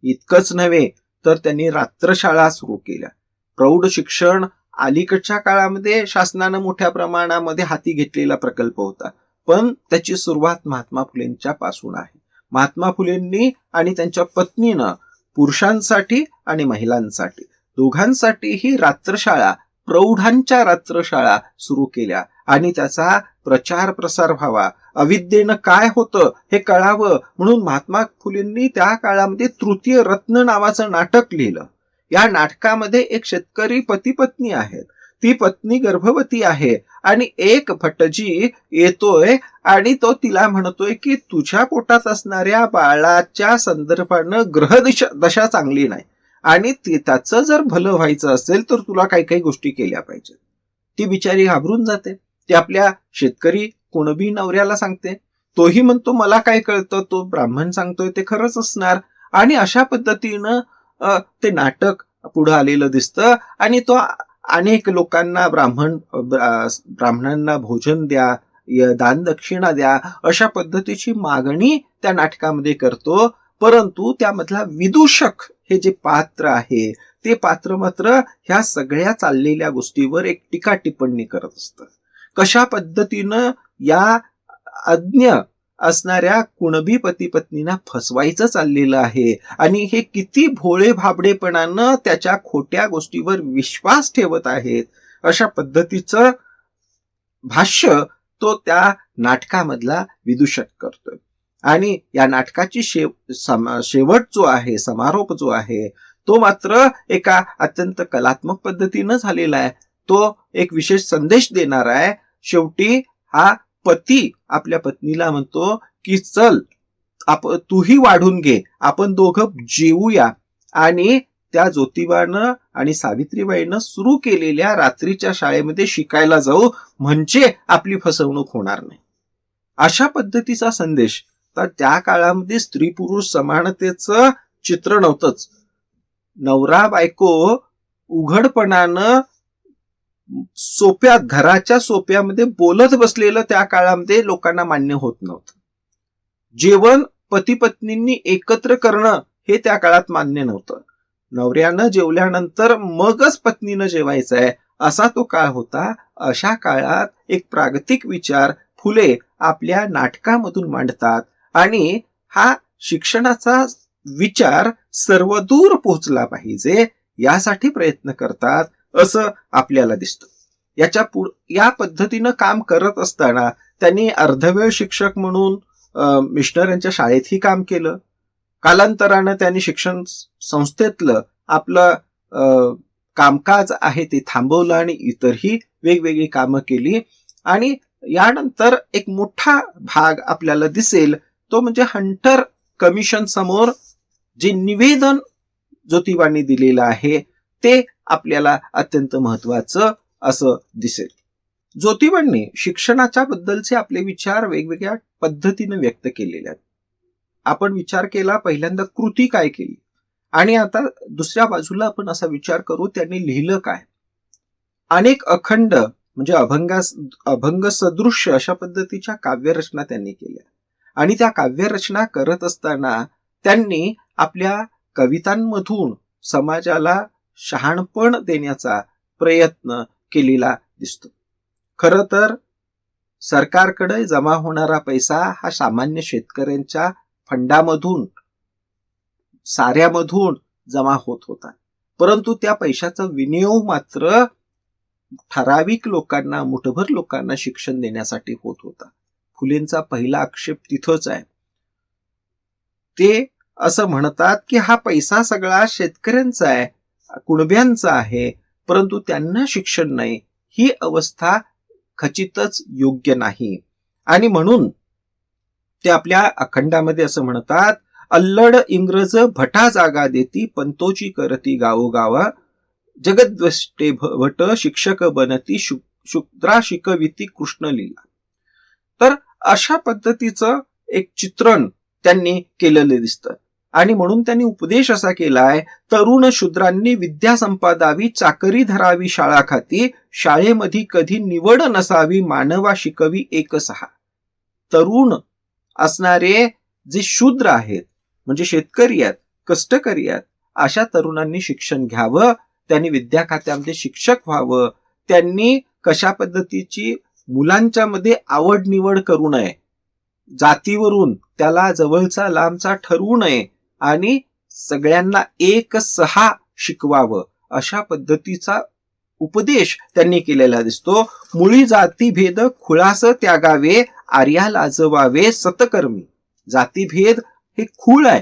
इतकंच नव्हे तर त्यांनी रात्रशाळा सुरू केल्या. प्रौढ शिक्षण अलीकडच्या काळामध्ये शासनानं मोठ्या प्रमाणामध्ये हाती घेतलेला प्रकल्प होता, पण त्याची सुरुवात महात्मा फुलेंच्या पासून आहे. महात्मा फुलेंनी आणि त्यांच्या पत्नीनं पुरुषांसाठी आणि महिलांसाठी दोघांसाठीही रात्रशाळा, प्रौढांच्या रात्रशाळा सुरू केल्या आणि त्याचा प्रचार प्रसार व्हावा, अविद्येनं काय होतं हे कळावं म्हणून महात्मा फुलेंनी त्या काळामध्ये तृतीय रत्न नावाचं नाटक लिहिलं. या नाटकामध्ये एक शेतकरी पती पत्नी आहेत. ती पत्नी गर्भवती आहे आणि एक भटजी येतोय आणि तो तिला म्हणतोय की तुझ्या पोटात असणाऱ्या बाळाच्या संदर्भानं ग्रहदशा चांगली नाही आणि त्याचं जर भलं व्हायचं असेल तर तुला काही काही गोष्टी केल्या पाहिजेत. ती बिचारी घाबरून जाते. ती आपल्या शेतकरी कुणबी नवऱ्याला सांगते. तोही म्हणतो मला काय कळतं, तो ब्राह्मण सांगतोय ते खरंच असणार. आणि अशा पद्धतीनं ते नाटक पुढे आलेलं दिसतं आणि तो अनेक लोकांना ब्राह्मणांना भोजन द्या, दान दक्षिणा द्या अशा पद्धतीची मागणी त्या नाटकामध्ये करतो. परंतु त्यामधला विदूषक हे जे पात्र आहे ते पात्र मात्र ह्या सगळ्या चाललेल्या गोष्टीवर एक टीका टिप्पणी करत असतं. कशा पद्धतीनं या अज्ञ असणाऱ्या कुणबी पती पत्नींना फसवायचं चाललेलं आहे आणि हे किती भोळे भाबडेपणानं त्याच्या खोट्या गोष्टीवर विश्वास ठेवत आहेत अशा पद्धतीचं भाष्य तो त्या नाटकामधला विदूषक करतोय. आणि या नाटकाची शेवट जो आहे, समारोप जो आहे तो मात्र एका अत्यंत कलात्मक पद्धतीनं झालेला आहे. तो एक विशेष संदेश देणार आहे. शेवटी हा पती आपल्या पत्नीला म्हणतो की चल तूही वाढून घे, आपण दोघं जेवूया. आणि त्या ज्योतिबानं आणि सावित्रीबाईनं सुरू केलेल्या रात्रीच्या शाळेमध्ये शिकायला जाऊ म्हणजे आपली फसवणूक होणार नाही अशा पद्धतीचा संदेश. तर त्या काळामध्ये स्त्री पुरुष समानतेचं चित्र नव्हतंच. नवरा बायको उघडपणानं सोप्यात, घराच्या सोप्यामध्ये बोलत बसलेलं त्या काळामध्ये लोकांना मान्य होत नव्हतं. जेवण पती पत्नींनी एकत्र करणं हे त्या काळात मान्य नव्हतं. नवऱ्यानं जेवल्यानंतर मगच पत्नीनं जेवायचं आहे असा तो काळ होता. अशा काळात एक प्रागतिक विचार फुले आपल्या नाटकामधून मांडतात आणि हा शिक्षणाचा विचार सर्वदूर पोहोचला पाहिजे यासाठी प्रयत्न करतात असं आपल्याला दिसतं. या पद्धतीनं काम करत असताना त्यांनी अर्धवेळ शिक्षक म्हणून मिशनऱ्यांच्या शाळेतही काम केलं. कालांतरानं त्यांनी शिक्षण संस्थेतलं आपलं कामकाज आहे ते थांबवलं आणि इतरही वेगवेगळी कामं केली. आणि यानंतर एक मोठा भाग आपल्याला दिसेल तो म्हणजे हंटर कमिशन समोर जे निवेदन ज्योतिबांनी दिलेलं आहे ते आपल्याला अत्यंत महत्वाचं असं दिसेल. ज्योतिबांनी शिक्षणाच्या बद्दलचे आपले विचार वेगवेगळ्या पद्धतीने व्यक्त केलेले आहेत. आपण विचार केला पहिल्यांदा कृती काय केली आणि आता दुसऱ्या बाजूला आपण असा विचार करू त्यांनी लिहिलं काय. अनेक अखंड म्हणजे अभंग सदृश्य अशा पद्धतीच्या काव्यरचना त्यांनी केल्या आणि त्या काव्यरचना करत असताना त्यांनी आपल्या कवितांमधून समाजाला शहाणपण देण्याचा प्रयत्न केलेला दिसतो. खरं तर सरकारकडे जमा होणारा पैसा हा सामान्य शेतकऱ्यांच्या फंडामधून साऱ्यामधून जमा होत होता, परंतु त्या पैशाचा विनियोग मात्र ठराविक लोकांना, मुठभर लोकांना शिक्षण देण्यासाठी होत होता. फुलेंचा पहिला आक्षेप तिथंच आहे. ते असं म्हणतात की हा पैसा सगळा शेतकऱ्यांचा आहे, कुणब्यांचा आहे, परंतु त्यांना शिक्षण नाही. ही अवस्था खचितच योग्य नाही. आणि म्हणून ते आपल्या अखंडामध्ये असं म्हणतात, अल्लड इंग्रज भटा जागा देती, पंतोची करती गावोगावा, जगद्वष्टे भट शिक्षक बनती, शुद्रा शिकविती कृष्ण लीला. तर अशा पद्धतीचं एक चित्रण त्यांनी केलेलं दिसतं. आणि म्हणून त्यांनी उपदेश असा केलाय, तरुण शूद्रांनी विद्या संपादावी, चाकरी धरावी शाळा खाती, शाळेमध्ये कधी निवड नसावी, मानवा शिकवी एक सहा. तरुण असणारे जे शूद्र आहेत म्हणजे शेतकरी आहेत, कष्टकरी आहेत, अशा तरुणांनी शिक्षण घ्यावं, त्यांनी विद्या खात्यामध्ये शिक्षक व्हावं. त्यांनी कशा पद्धतीची मुलांच्या मध्ये आवड निवड करू नये, जातीवरून त्याला जवळचा लांबचा ठरवू नये आणि सगळ्यांना एक सहा शिकवावं अशा पद्धतीचा उपदेश त्यांनी केलेला दिसतो. मुळी जाती भेद खुळास त्यागावे, आर्या लाजवावे सतकर्मी. जातीभेद हे खूळ आहे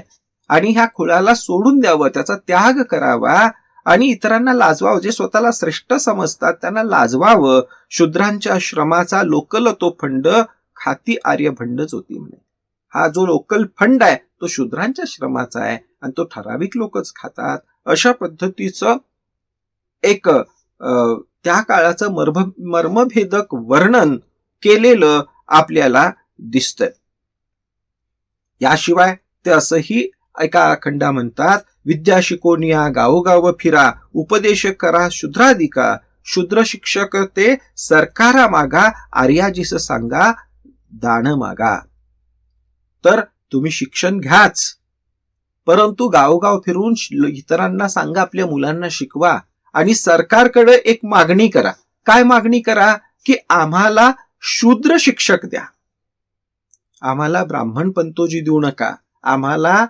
आणि ह्या खुळाला सोडून द्यावं, त्याचा त्याग करावा आणि इतरांना लाजवावं. जे स्वतःला श्रेष्ठ समजतात त्यांना लाजवावं. शूद्रांच्या श्रमाचा लोकल तो फंड, खाती आर्यभंडच होती म्हणे. हा जो लोकल फंड आहे तो शूद्रांच्या श्रमाचा आहे आणि तो ठराविक लोकच खातात. अशा पद्धतीचं एक त्या काळाचं मर्मभेदक वर्णन केलेलं आपल्याला दिसतंय. याशिवाय ते असंही एका खंडा म्हणतात, विद्या शिकोनिया गावोगाव फिरा, उपदेश करा शूद्राधिका, शूद्र शिक्षक ते सरकारा मागा, आर्याजीस सांगा दान मागा. तर तुम्ही शिक्षण घ्याच, परंतु गावोगाव फिरून इतरांना सांगा, आपल्या मुलांना शिकवा आणि सरकारकडे एक मागणी करा. काय मागणी करा की आम्हाला शूद्र शिक्षक द्या, आम्हाला ब्राह्मण पंतोजी देऊ नका, आम्हाला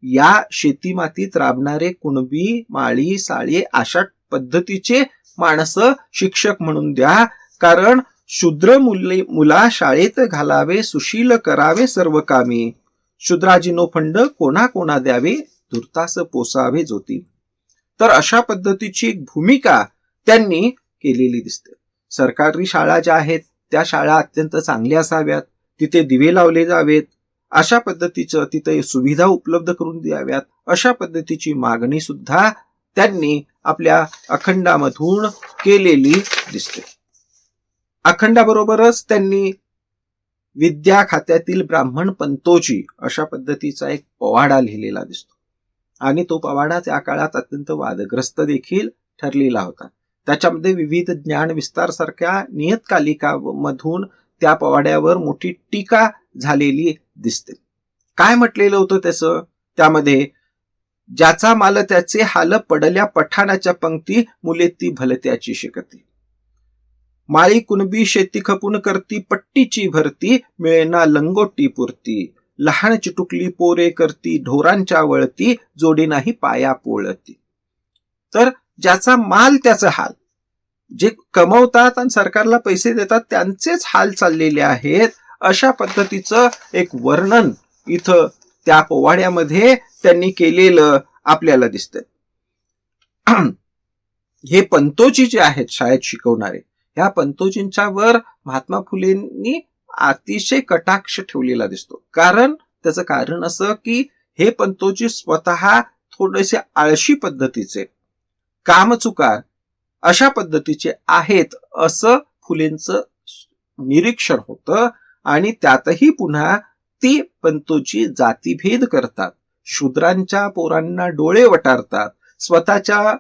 या शेतीमातीत राबणारे कुणबी माळी साळी अशा पद्धतीचे माणसं शिक्षक म्हणून द्या. कारण शूद्र मुला शाळेत घालावे, सुशील करावे सर्व कामी, शूद्राजीनो फंड कोणा कोणा द्यावे, धुर्तास पोसावे ज्योती. तर अशा पद्धतीची एक भूमिका त्यांनी केलेली दिसते. सरकारी शाळा ज्या आहेत त्या शाळा अत्यंत चांगल्या असाव्यात, तिथे दिवे लावले जावेत, अशा पद्धतीचं तिथे सुविधा उपलब्ध करून द्याव्यात, अशा पद्धतीची मागणी सुद्धा त्यांनी आपल्या अखंडामधून केलेली दिसते. अखंडाबरोबरच त्यांनी विद्या खात्यातील ब्राह्मण पंतोजी अशा पद्धतीचा एक पवाडा लिहिलेला दिसतो आणि तो पवाडा त्या काळात अत्यंत वादग्रस्त देखील ठरलेला होता. त्याच्यामध्ये विविध ज्ञान विस्तार सारख्या नियतकालिका मधून त्या पोवाड्यावर मोठी टीका झालेली दिसते. काय म्हटलेलं होतं त्यामध्ये, ज्याचा माल त्याचे हाल पडल्या पठाणाच्या पंक्ती, मुले ती भलत्याची शिकती. माळी कुणबी शेती खपून करती, पट्टीची भरती, मिळेना लंगोटी पुरती. लहान चिटुकली पोरे करती, ढोरांच्या वळती, जोडी नाही पाया पोळती. तर ज्याचा माल त्याचा हाल, जे कमवतात आणि सरकारला पैसे देतात त्यांचेच हाल चाललेले आहेत, अशा पद्धतीचं एक वर्णन इथं त्या पोवाड्यामध्ये त्यांनी केलेलं आपल्याला दिसतंय. हे पंतोजी जे आहेत शाळेत शिकवणारे, ह्या पंतोजींच्या वर महात्मा फुलेंनी अतिशय कटाक्ष ठेवलेला दिसतो. त्याचं कारण असं की हे पंतोजी स्वतः थोडेसे आळशी पद्धतीचे, कामचुकार अशा पद्धतीचे आहेत असं फुलेंचं निरीक्षण होतं. आणि त्यातही पुन्हा ती पंतोजी जातीभेद करतात, शूद्रांच्या पोरांना डोळे वटारतात, स्वतःच्या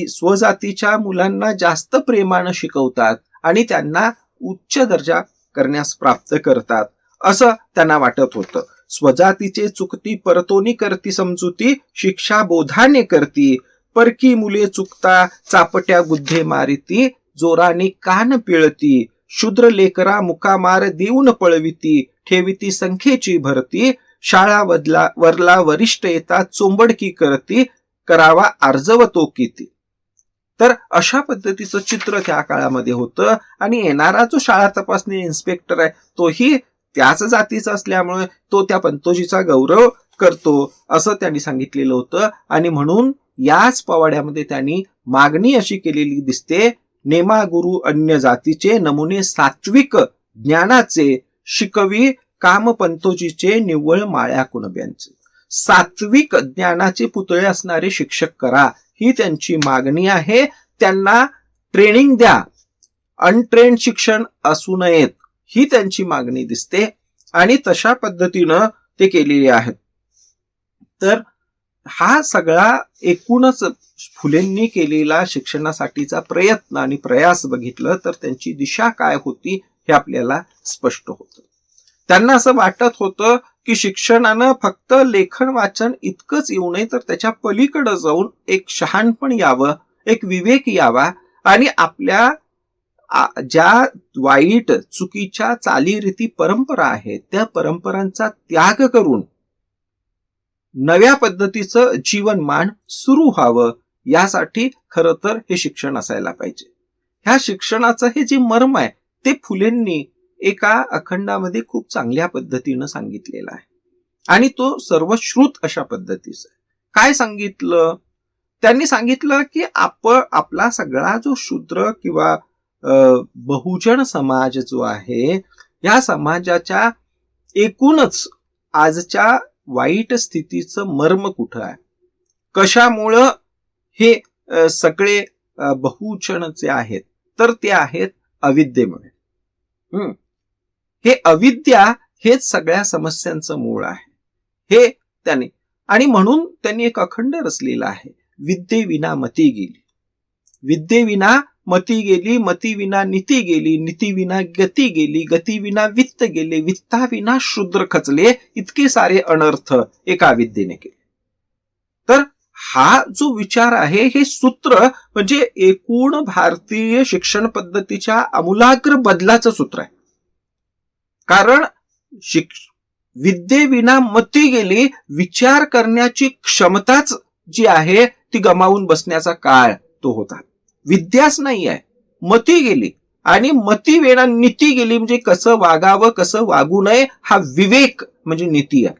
स्वजातीच्या मुलांना जास्त प्रेमानं शिकवतात आणि त्यांना उच्च दर्जा करण्यास प्राप्त करतात असं त्यांना वाटत होतं. स्वजातीचे चुकती परतोनी करती समजुती, शिक्षा बोधाने करती, परकी मुले चुकता चापट्या गुद्धे मारिती, जोराने कान पिळती, शूद्र लेकरा मुकामार देऊन पळविती, ठेविती संख्येची भरती, शाळा वरला वरिष्ठ येता चोंबडकी करती, करावा आर्जव तो किती. तर अशा पद्धतीचं चित्र त्या काळामध्ये होतं. आणि येणारा जो शाळा तपासणी इन्स्पेक्टर आहे तोही त्याच जातीचा असल्यामुळे तो त्या पंतोजीचा गौरव करतो असं त्यांनी सांगितलेलं होतं. आणि म्हणून याच पोवाड्यामध्ये त्यांनी मागणी अशी केलेली दिसते, नेमा गुरु अन्य जातीचे, नमुने सात्विक ज्ञानाचे, शिकवी काम पंतोजीचे, निव्वळ माळ्या कुणब्यांचे. सात्विक ज्ञानाचे पुतळे असणारे शिक्षक करा, ही त्यांची मागणी आहे. त्यांना ट्रेनिंग द्या, अनट्रेन्ड शिक्षण असू नयेत, ही त्यांची मागणी दिसते. आणि तशा पद्धतीनं ते केलेले आहेत. तर हा सगळा एकूणच फुलेंनी केलेला शिक्षणासाठीचा प्रयत्न आणि प्रयास बघितलं तर त्यांची दिशा काय होती हे आपल्याला स्पष्ट होतं. त्यांना असं वाटत होतं की शिक्षणानं फक्त लेखन वाचन इतकंच येऊ नये, तर त्याच्या पलीकडे जाऊन एक शहाणपण यावं, एक विवेक यावा आणि आपल्या ज्या वाईट चुकीच्या चालीरीती परंपरा आहेत त्या परंपरांचा त्याग करून नव्या पद्धतीचं जीवनमान सुरू व्हावं, यासाठी खरं तर हे शिक्षण असायला पाहिजे. ह्या शिक्षणाचं हे जे मर्म आहे ते फुलेंनी एका अखंडामध्ये खूप चांगल्या पद्धतीनं सांगितलेला आहे. आणि तो सर्वश्रुत अशा पद्धतीचा. काय सांगितलं त्यांनी? सांगितलं की आपला सगळा जो शूद्र किंवा बहुजन समाज जो आहे, या समाजाच्या एकूणच आजच्या वाईट स्थितीचं मर्म कुठं आहे, कशामुळं हे सगळे बहुजन जे आहेत तर ते आहेत अविद्येमुळे. हे अविद्या हेच सगळ्या समस्यांचं मूळ आहे हे त्यांनी. आणि म्हणून त्यांनी एक अखंड रचलेला आहे, विद्येविना मती गेली, विद्येविना मती गेली, मतीविना नीती गेली, नीतीविना गती गेली, गतीविना वित्त गेले, वित्ताविना शूद्र खचले, इतके सारे अनर्थ एका विद्येने केले. तर हा जो विचार आहे हे सूत्र म्हणजे एकूण भारतीय शिक्षण पद्धतीच्या आमूलाग्र बदलाचं सूत्र आहे. कारण विद्येविना मती गेली, विचार करण्याची क्षमताच जी आहे ती गमावून बसण्याचा काळ तो होता. विद्याच नाही आहे, मती गेली. आणि मती विना नीती गेली, म्हणजे कसं वागावं कसं वागू नये हा विवेक म्हणजे नीती आहे.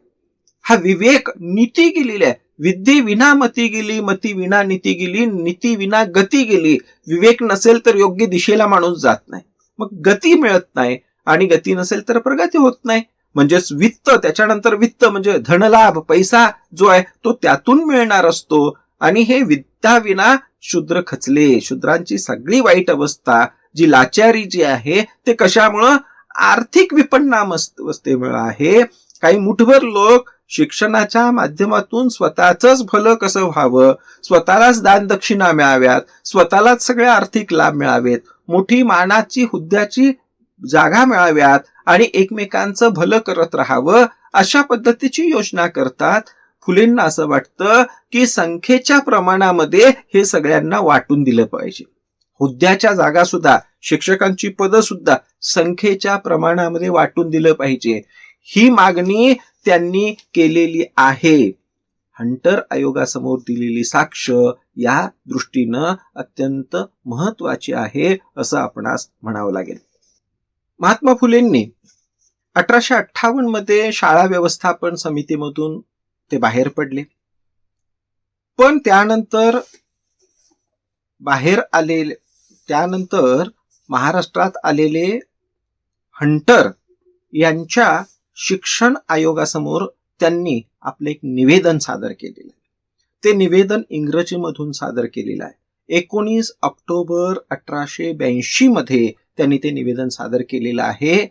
हा विवेक नीती गेलेली आहे. विद्येविना मती गेली, मती विना नीती गेली, नीती विना गती गेली. विवेक नसेल तर योग्य दिशेला माणूस जात नाही, मग गती मिळत नाही, आणि गती नसेल तर प्रगती होत नाही. म्हणजेच वित्त, त्याच्यानंतर वित्त म्हणजे धनलाभ, पैसा जो आहे तो त्यातून मिळणार असतो. आणि हे विद्याविना शूद्र खचले. शूद्रांची सगळी वाईट अवस्था, जी लाचारी जी आहे ते कशामुळं? आर्थिक विपन्नावस्थेमुळे आहे. काही मुठभर लोक शिक्षणाच्या माध्यमातून स्वतःच भलं कसं व्हावं, स्वतःलाच दानदक्षिणा मिळाव्यात, स्वतःलाच सगळे आर्थिक लाभ मिळावेत, मोठी मानाची हुद्द्याची जागा मिळाव्यात आणि एकमेकांचं भलं करत राहावं, अशा पद्धतीची योजना करतात. फुलेंना असं वाटतं की संख्येच्या प्रमाणामध्ये हे सगळ्यांना वाटून दिलं पाहिजे. हुद्द्याच्या जागा सुद्धा, शिक्षकांची पदं सुद्धा संख्येच्या प्रमाणामध्ये वाटून दिलं पाहिजे, ही मागणी त्यांनी केलेली आहे. हंटर आयोगासमोर दिलेली साक्ष या दृष्टीनं अत्यंत महत्वाची आहे असं आपणास म्हणावं लागेल. महात्मा फुलेंनी 1858 मध्ये शाळा व्यवस्थापन समितीमधून ते बाहेर पडले. पण त्यानंतर महाराष्ट्रात आलेले हंटर यांच्या शिक्षण आयोगासमोर त्यांनी आपले एक निवेदन सादर केलेलं आहे. ते निवेदन इंग्रजीमधून सादर केलेलं आहे. 19 ऑक्टोबर 1882 मध्ये त्यांनी ते निवेदन सादर केलेलं आहे.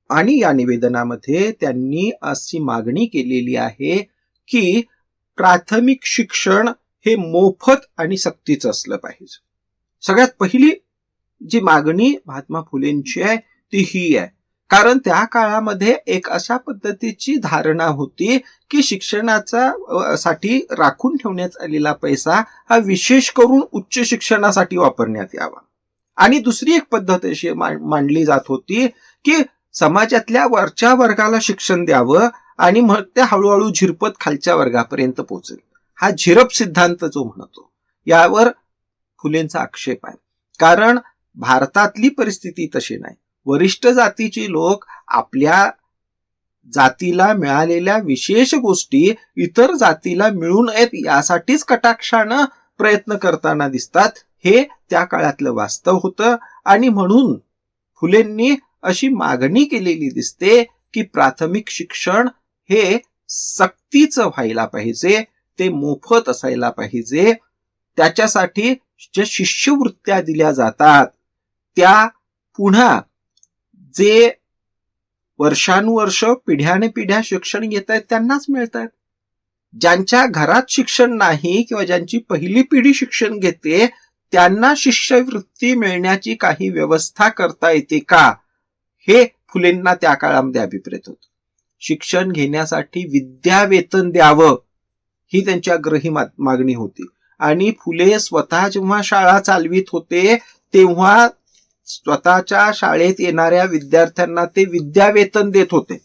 आणि या निवेदनामध्ये त्यांनी अशी मागणी केलेली आहे की प्राथमिक शिक्षण हे मोफत आणि सक्तीचं असलं पाहिजे. सगळ्यात पहिली जी मागणी महात्मा फुलेंची आहे ती ही आहे. कारण त्या काळामध्ये एक अशा पद्धतीची धारणा होती की शिक्षणाचा साठी राखून ठेवण्यात आलेला पैसा हा विशेष करून उच्च शिक्षणासाठी वापरण्यात यावा. आणि दुसरी एक पद्धत अशी मांडली जात होती की समाजातल्या वरच्या वर्गाला शिक्षण द्यावं आणि मग ते हळूहळू झिरपत खालच्या वर्गापर्यंत पोहोचेल. हा झिरप सिद्धांत जो म्हणतो, यावर फुलेंचा आक्षेप आहे. कारण भारतातली परिस्थिती तशी नाही. वरिष्ठ जातीची लोक आपल्या जातीला मिळालेल्या विशेष गोष्टी इतर जातीला मिळू नयेत यासाठीच कटाक्षानं प्रयत्न करताना दिसतात. हे त्या काळातलं वास्तव होतं. आणि म्हणून फुलेंनी अशी मागणी केलेली दिसते की प्राथमिक शिक्षण हे सक्तीचं व्हायला पाहिजे, ते मोफत असायला पाहिजे. त्याच्यासाठी ज्या शिष्यवृत्त्या दिल्या जातात त्या पुन्हा जे वर्षानुवर्ष पिढ्याने पिढ्या शिक्षण घेत आहेत त्यांनाच मिळत आहेत. ज्यांच्या घरात शिक्षण नाही किंवा ज्यांची पहिली पिढी शिक्षण घेते त्यांना शिष्यवृत्ती मिळण्याची काही व्यवस्था करता येते का, हे फुलेंना त्या काळामध्ये अभिप्रेत होतं. शिक्षण घेण्यासाठी विद्यावेतन द्यावं ही त्यांच्या आग्रही मागणी होती. आणि फुले स्वतः जेव्हा शाळा चालवित होते तेव्हा स्वतःच्या शाळेत येणाऱ्या विद्यार्थ्यांना ते विद्यावेतन देत होते,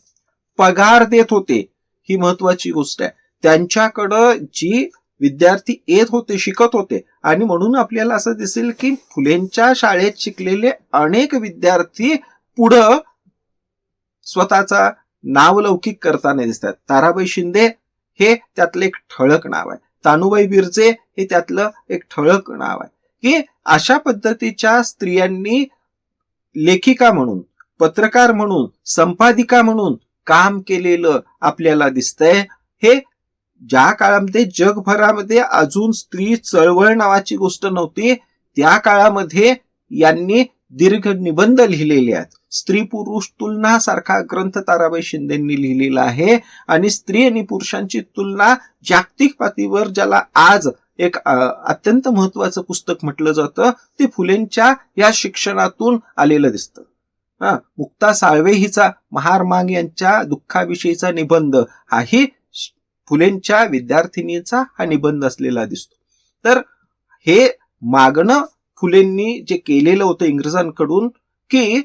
पगार देत होते. ही महत्वाची गोष्ट आहे. त्यांच्याकडं जी विद्यार्थी येत होते, शिकत होते. आणि म्हणून आपल्याला असं दिसेल की फुलेंच्या शाळेत शिकलेले अनेक विद्यार्थी पुढं स्वतःचा नावलौकिक करताना दिसतात. ताराबाई शिंदे हे त्यातलं एक ठळक नाव आहे. तानुबाई बिरजे हे त्यातलं एक ठळक नाव आहे. की अशा पद्धतीच्या स्त्रियांनी लेखिका म्हणून, पत्रकार म्हणून, संपादिका म्हणून काम केलेलं आपल्याला दिसतंय. हे ज्या काळामध्ये जगभरामध्ये अजून स्त्री चळवळ नावाची गोष्ट नव्हती त्या काळामध्ये यांनी दीर्घ निबंध लिहिलेले आहेत. स्त्री पुरुष तुलना सारखा ग्रंथ ताराबाई शिंदेंनी लिहिलेला आहे. आणि स्त्री आणि पुरुषांची तुलना जागतिक पातळीवर ज्याला आज एक अत्यंत महत्वाचं पुस्तक म्हटलं जातं ते फुलेंच्या या शिक्षणातून आलेलं दिसतं. मुक्ता साळवे हिचा महार मांग यांच्या दुःखाविषयीचा निबंध हाही फुलेंच्या विद्यार्थिनीचा हा निबंध असलेला दिसतो. तर हे मागणं फुलेंनी जे केलेलं होतं इंग्रजांकडून की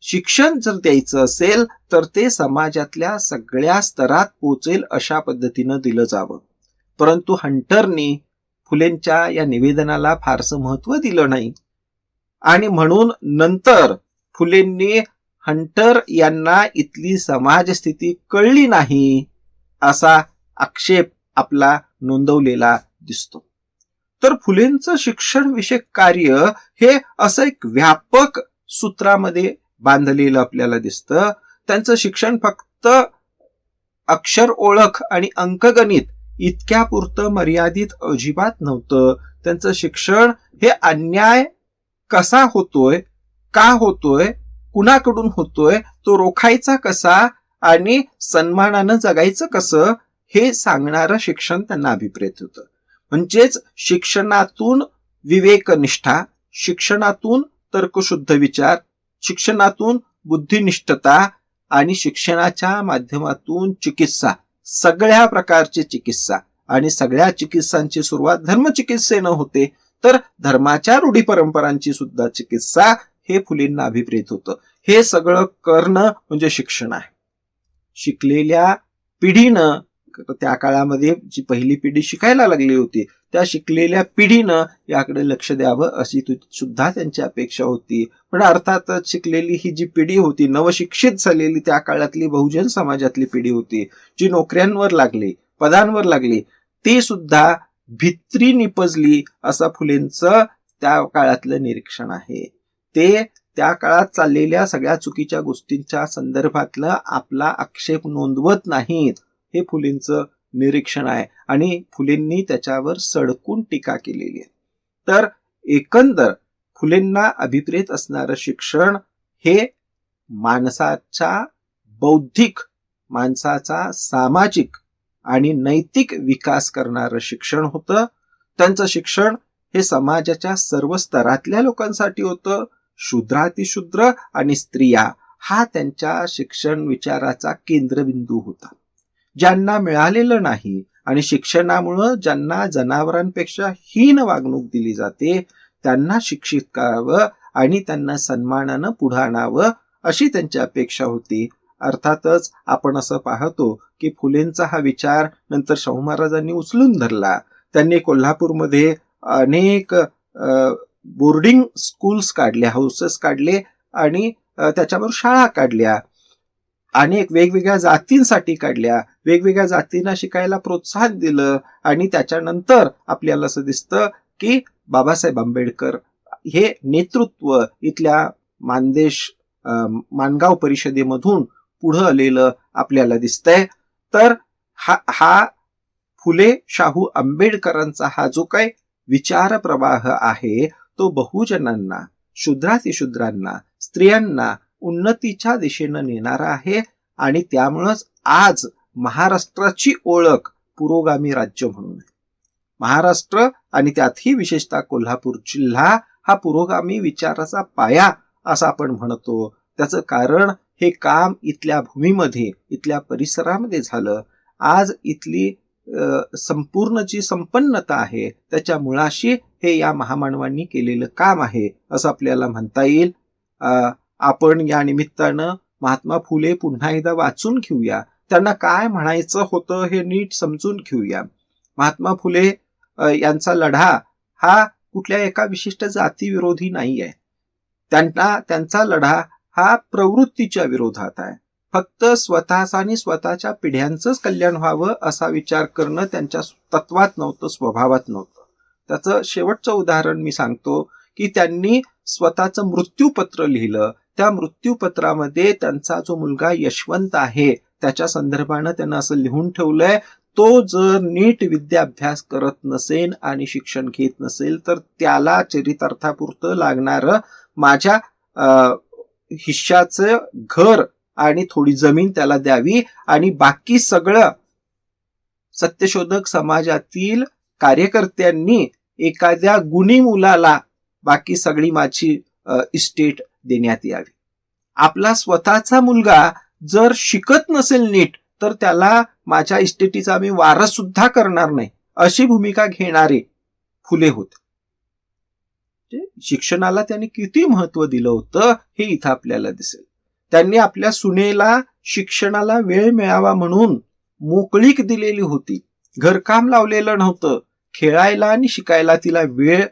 शिक्षण जर द्यायचं असेल तर ते समाजातल्या सगळ्या स्तरात पोहोचेल अशा पद्धतीनं दिलं जावं. परंतु हंटरनी फुलेंच्या या निवेदनाला फारसं महत्व दिलं नाही. आणि म्हणून नंतर फुलेंनी हंटर यांना इथली समाजस्थिती कळली नाही असा आक्षेप आपला नोंदवलेला दिसतो. तर फुलेंचं शिक्षण विषयक कार्य हे असं एक व्यापक सूत्रामध्ये बांधलेलं आपल्याला दिसतं. त्यांचं शिक्षण फक्त अक्षर ओळख आणि अंकगणित इतक्यापुरतं मर्यादित अजिबात नव्हतं. त्यांचं शिक्षण हे अन्याय कसा होतोय, का होतोय, कुणाकडून होतोय, तो रोखायचा कसा आणि सन्मानानं जगायचं कसं हे सांगणारं शिक्षण त्यांना अभिप्रेत होतं. म्हणजेच शिक्षणातून विवेकनिष्ठा, शिक्षणातून तर्कशुद्ध विचार, शिक्षणातून बुद्धिनिष्ठता आणि शिक्षणाच्या माध्यमातून चिकित्सा, सगळ्या प्रकारची चिकित्सा, आणि सगळ्या चिकित्सांची सुरुवात धर्मचिकित्सेनं होते, तर धर्माच्या रूढी परंपरांची सुद्धा चिकित्सा हे फुलेंना अभिप्रेत होतं. हे सगळं करणं म्हणजे शिक्षण आहे. शिकलेल्या पिढीनं, त्या काळामध्ये जी पहिली पिढी शिकायला लागली होती त्या शिकलेल्या पिढीनं याकडे लक्ष द्यावं अशी सुद्धा त्यांची अपेक्षा होती. पण अर्थातच शिकलेली ही जी पिढी होती, नवशिक्षित झालेली त्या काळातली बहुजन समाजातली पिढी होती, जी नोकऱ्यांवर लागली, पदांवर लागली, ती सुद्धा भित्री निपजली असं फुलेंचं त्या काळातलं निरीक्षण आहे. ते त्या काळात चाललेल्या सगळ्या चुकीच्या गोष्टींच्या संदर्भातलं आपला आक्षेप नोंदवत नाहीत, हे फुलेंचं निरीक्षण आहे आणि फुलेंनी त्याच्यावर सडकून टीका केलेली आहे. तर एकंदर फुलेंना अभिप्रेत असणारं शिक्षण हे माणसाच्या बौद्धिक, माणसाचा सामाजिक आणि नैतिक विकास करणारं शिक्षण होतं. त्यांचं शिक्षण हे समाजाच्या सर्व स्तरातल्या लोकांसाठी होतं. शूद्रातिशूद्र आणि स्त्रिया हा त्यांच्या शिक्षण विचाराचा केंद्रबिंदू होता. ज्यांना मिळालेलं नाही आणि शिक्षणामुळं ज्यांना जनावरांपेक्षा हीन वागणूक दिली जाते त्यांना शिक्षित करावं आणि त्यांना सन्मानानं पुढे आणावं अशी त्यांची अपेक्षा होती. अर्थातच आपण असं पाहतो की फुलेंचा हा विचार नंतर शाहू महाराजांनी उचलून धरला. त्यांनी कोल्हापूरमध्ये अनेक बोर्डिंग स्कूल्स काढले, हाऊसेस काढले आणि त्याच्यावर शाळा काढल्या, अनेक वेगवेगळ्या जातींसाठी काढल्या, वेगवेगळ्या जातींना शिकायला प्रोत्साहन दिलं आणि त्याच्यानंतर आपल्याला असं दिसतं की बाबासाहेब आंबेडकर हे नेतृत्व इथल्या माणगाव परिषदेमधून पुढं आलेलं आपल्याला दिसतंय. तर हा फुले शाहू आंबेडकरांचा हा जो काही विचार प्रवाह आहे तो बहुजनांना, शूद्रातिशूद्रांना, स्त्रियांना उन्नतीच्या दिशेनं नेणारा आहे आणि त्यामुळंच आज महाराष्ट्राची ओळख पुरोगामी राज्य म्हणून आहे. महाराष्ट्र आणि त्यातही विशेषतः कोल्हापूर जिल्हा हा पुरोगामी विचाराचा पाया असं आपण म्हणतो. त्याचं कारण हे काम इथल्या भूमीमध्ये, इथल्या परिसरामध्ये झालं. आज इथली संपूर्ण जी संपन्नता आहे त्याच्या मुळाशी हे या महामानवांनी केलेलं काम आहे असं आपल्याला म्हणता येईल. आपण या निमित्तानं महात्मा फुले पुन्हा एकदा वाचून घेऊया, त्यांना काय म्हणायचं होतं हे नीट समजून घेऊया. महात्मा फुले यांचा लढा हा कुठल्या एका विशिष्ट जातीविरोधी नाही आहे. त्यांचा लढा हा प्रवृत्तीच्या विरोधात आहे. फक्त स्वतःचा आणि स्वतःच्या पिढ्यांचंच कल्याण व्हावं असा विचार करणं त्यांच्या तत्वात नव्हतं, स्वभावात नव्हतं. त्याचं शेवटचं उदाहरण मी सांगतो की त्यांनी स्वतःचं मृत्यूपत्र लिहिलं. त्या मृत्यूपत्रामध्ये त्यांचा जो मुलगा यशवंत आहे त्याच्या संदर्भानं त्यांना असं लिहून ठेवलंय, तो जर नीट विद्याभ्यास करत नसेल आणि शिक्षण घेत नसेल तर त्याला चरितार्थापुरतं लागणारं माझ्या हिश्श्याचं घर आणि थोडी जमीन त्याला द्यावी आणि बाकी सगळं सत्यशोधक समाजातील कार्यकर्त्यांनी एखाद्या गुणी मुलाला बाकी सगळी माझी इस्टेट देण्यात यावी. आपला स्वतःचा मुलगा जर शिकत नसेल नीट तर त्याला माझ्या इस्टेटीचा मी वारस सुद्धा करणार नाही अशी भूमिका घेणारे फुले होते. शिक्षणाला त्यांनी किती महत्व दिलं होतं हे इथं आपल्याला दिसेल. त्यांनी आपल्या सुनेला शिक्षणाला वेळ मिळावा म्हणून मोकळीक दिलेली होती. घरकाम लावलेलं नव्हतं. खेळायला आणि शिकायला तिला वेळ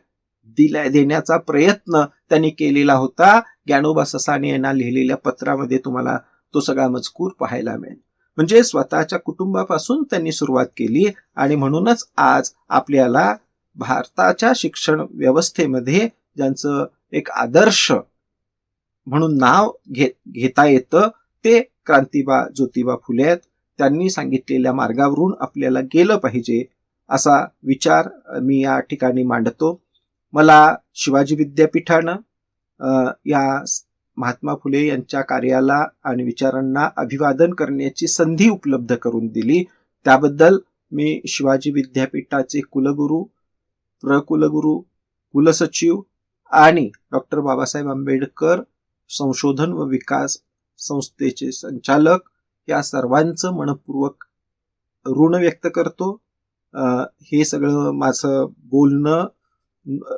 देण्याचा प्रयत्न त्यांनी केलेला होता. ज्ञानोबा ससाणे यांना लिहिलेल्या पत्रामध्ये तुम्हाला तो सगळा मजकूर पाहायला मिळेल. म्हणजे स्वतःच्या कुटुंबापासून त्यांनी सुरुवात केली आणि म्हणूनच आज आपल्याला भारताच्या शिक्षण व्यवस्थेमध्ये ज्यांचं एक आदर्श म्हणून नाव घेता येतं ते क्रांतिबा ज्योतिबा फुले आहेत. त्यांनी सांगितलेल्या मार्गावरून आपल्याला गेलं पाहिजे असा विचार मी या ठिकाणी मांडतो. मला शिवाजी विद्यापीठानं या महात्मा फुले यांच्या कार्याला आणि विचारांना अभिवादन करण्याची संधी उपलब्ध करून दिली, त्याबद्दल मी शिवाजी विद्यापीठाचे कुलगुरू, प्रकुलगुरू, कुलसचिव आणि डॉक्टर बाबासाहेब आंबेडकर संशोधन व विकास संस्थेचे संचालक या सर्वांचं मनपूर्वक ऋण व्यक्त करतो. हे सगळं माझं बोलणं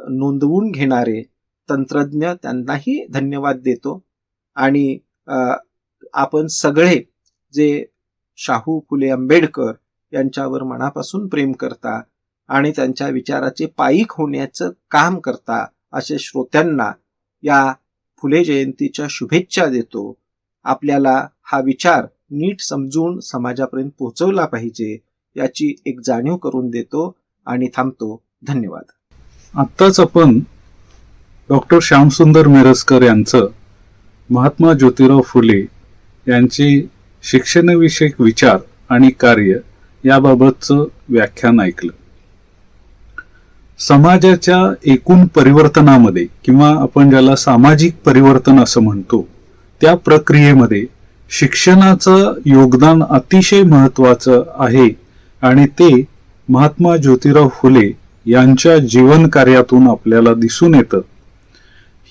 नोंदवून घेणारे तंत्रज्ञ त्यांनाही धन्यवाद देतो. आणि आपण सगळे जे शाहू फुले आंबेडकर यांच्यावर मनापासून प्रेम करता आणि त्यांच्या विचाराचे पायीक होण्याचं काम करता असे श्रोत्यांना या फुले जयंतीच्या शुभेच्छा देतो. आपल्याला हा विचार नीट समजून समाजापर्यंत पोहोचवला पाहिजे याची एक जाणीव करून देतो आणि थांबतो. धन्यवाद. आत्ताच आपण डॉक्टर श्यामसुंदर मिरजकर यांचं महात्मा ज्योतिराव फुले यांचे शिक्षणविषयक विचार आणि कार्य याबाबतचं व्याख्यान ऐकलं. समाजाच्या एकूण परिवर्तनामध्ये किंवा आपण ज्याला सामाजिक परिवर्तन असं म्हणतो, त्या प्रक्रियेमध्ये शिक्षणाचं योगदान अतिशय महत्वाचं आहे आणि ते महात्मा ज्योतिराव फुले यांच्या जीवन कार्यातून आपल्याला दिसून येतं.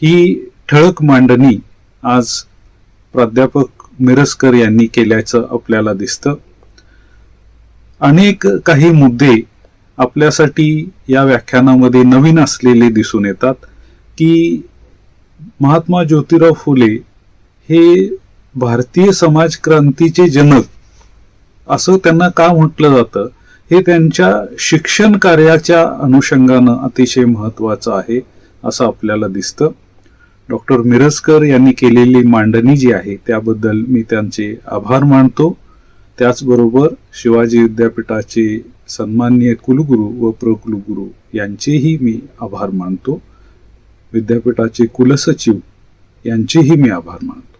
ही ठळक मांडणी आज प्राध्यापक मिरजकर यांनी केल्याचं आपल्याला दिसतं. अनेक काही मुद्दे आपल्यासाठी या व्याख्यानामध्ये नवीन असलेले दिसून येतात की महात्मा ज्योतिराव फुले हे भारतीय समाज क्रांतीचे जनक असं त्यांना का म्हटलं जातं, हे त्यांच्या शिक्षण कार्याच्या अनुषंगानं अतिशय महत्वाचं आहे असं आपल्याला दिसतं. डॉक्टर मिरजकर यांनी केलेली मांडणी जी आहे त्याबद्दल मी त्यांचे आभार मानतो. त्याचबरोबर शिवाजी विद्यापीठाचे सन्माननीय कुलगुरू व प्रकुलगुरू यांचेही मी आभार मानतो. विद्यापीठाचे कुलसचिव यांचेही मी आभार मानतो.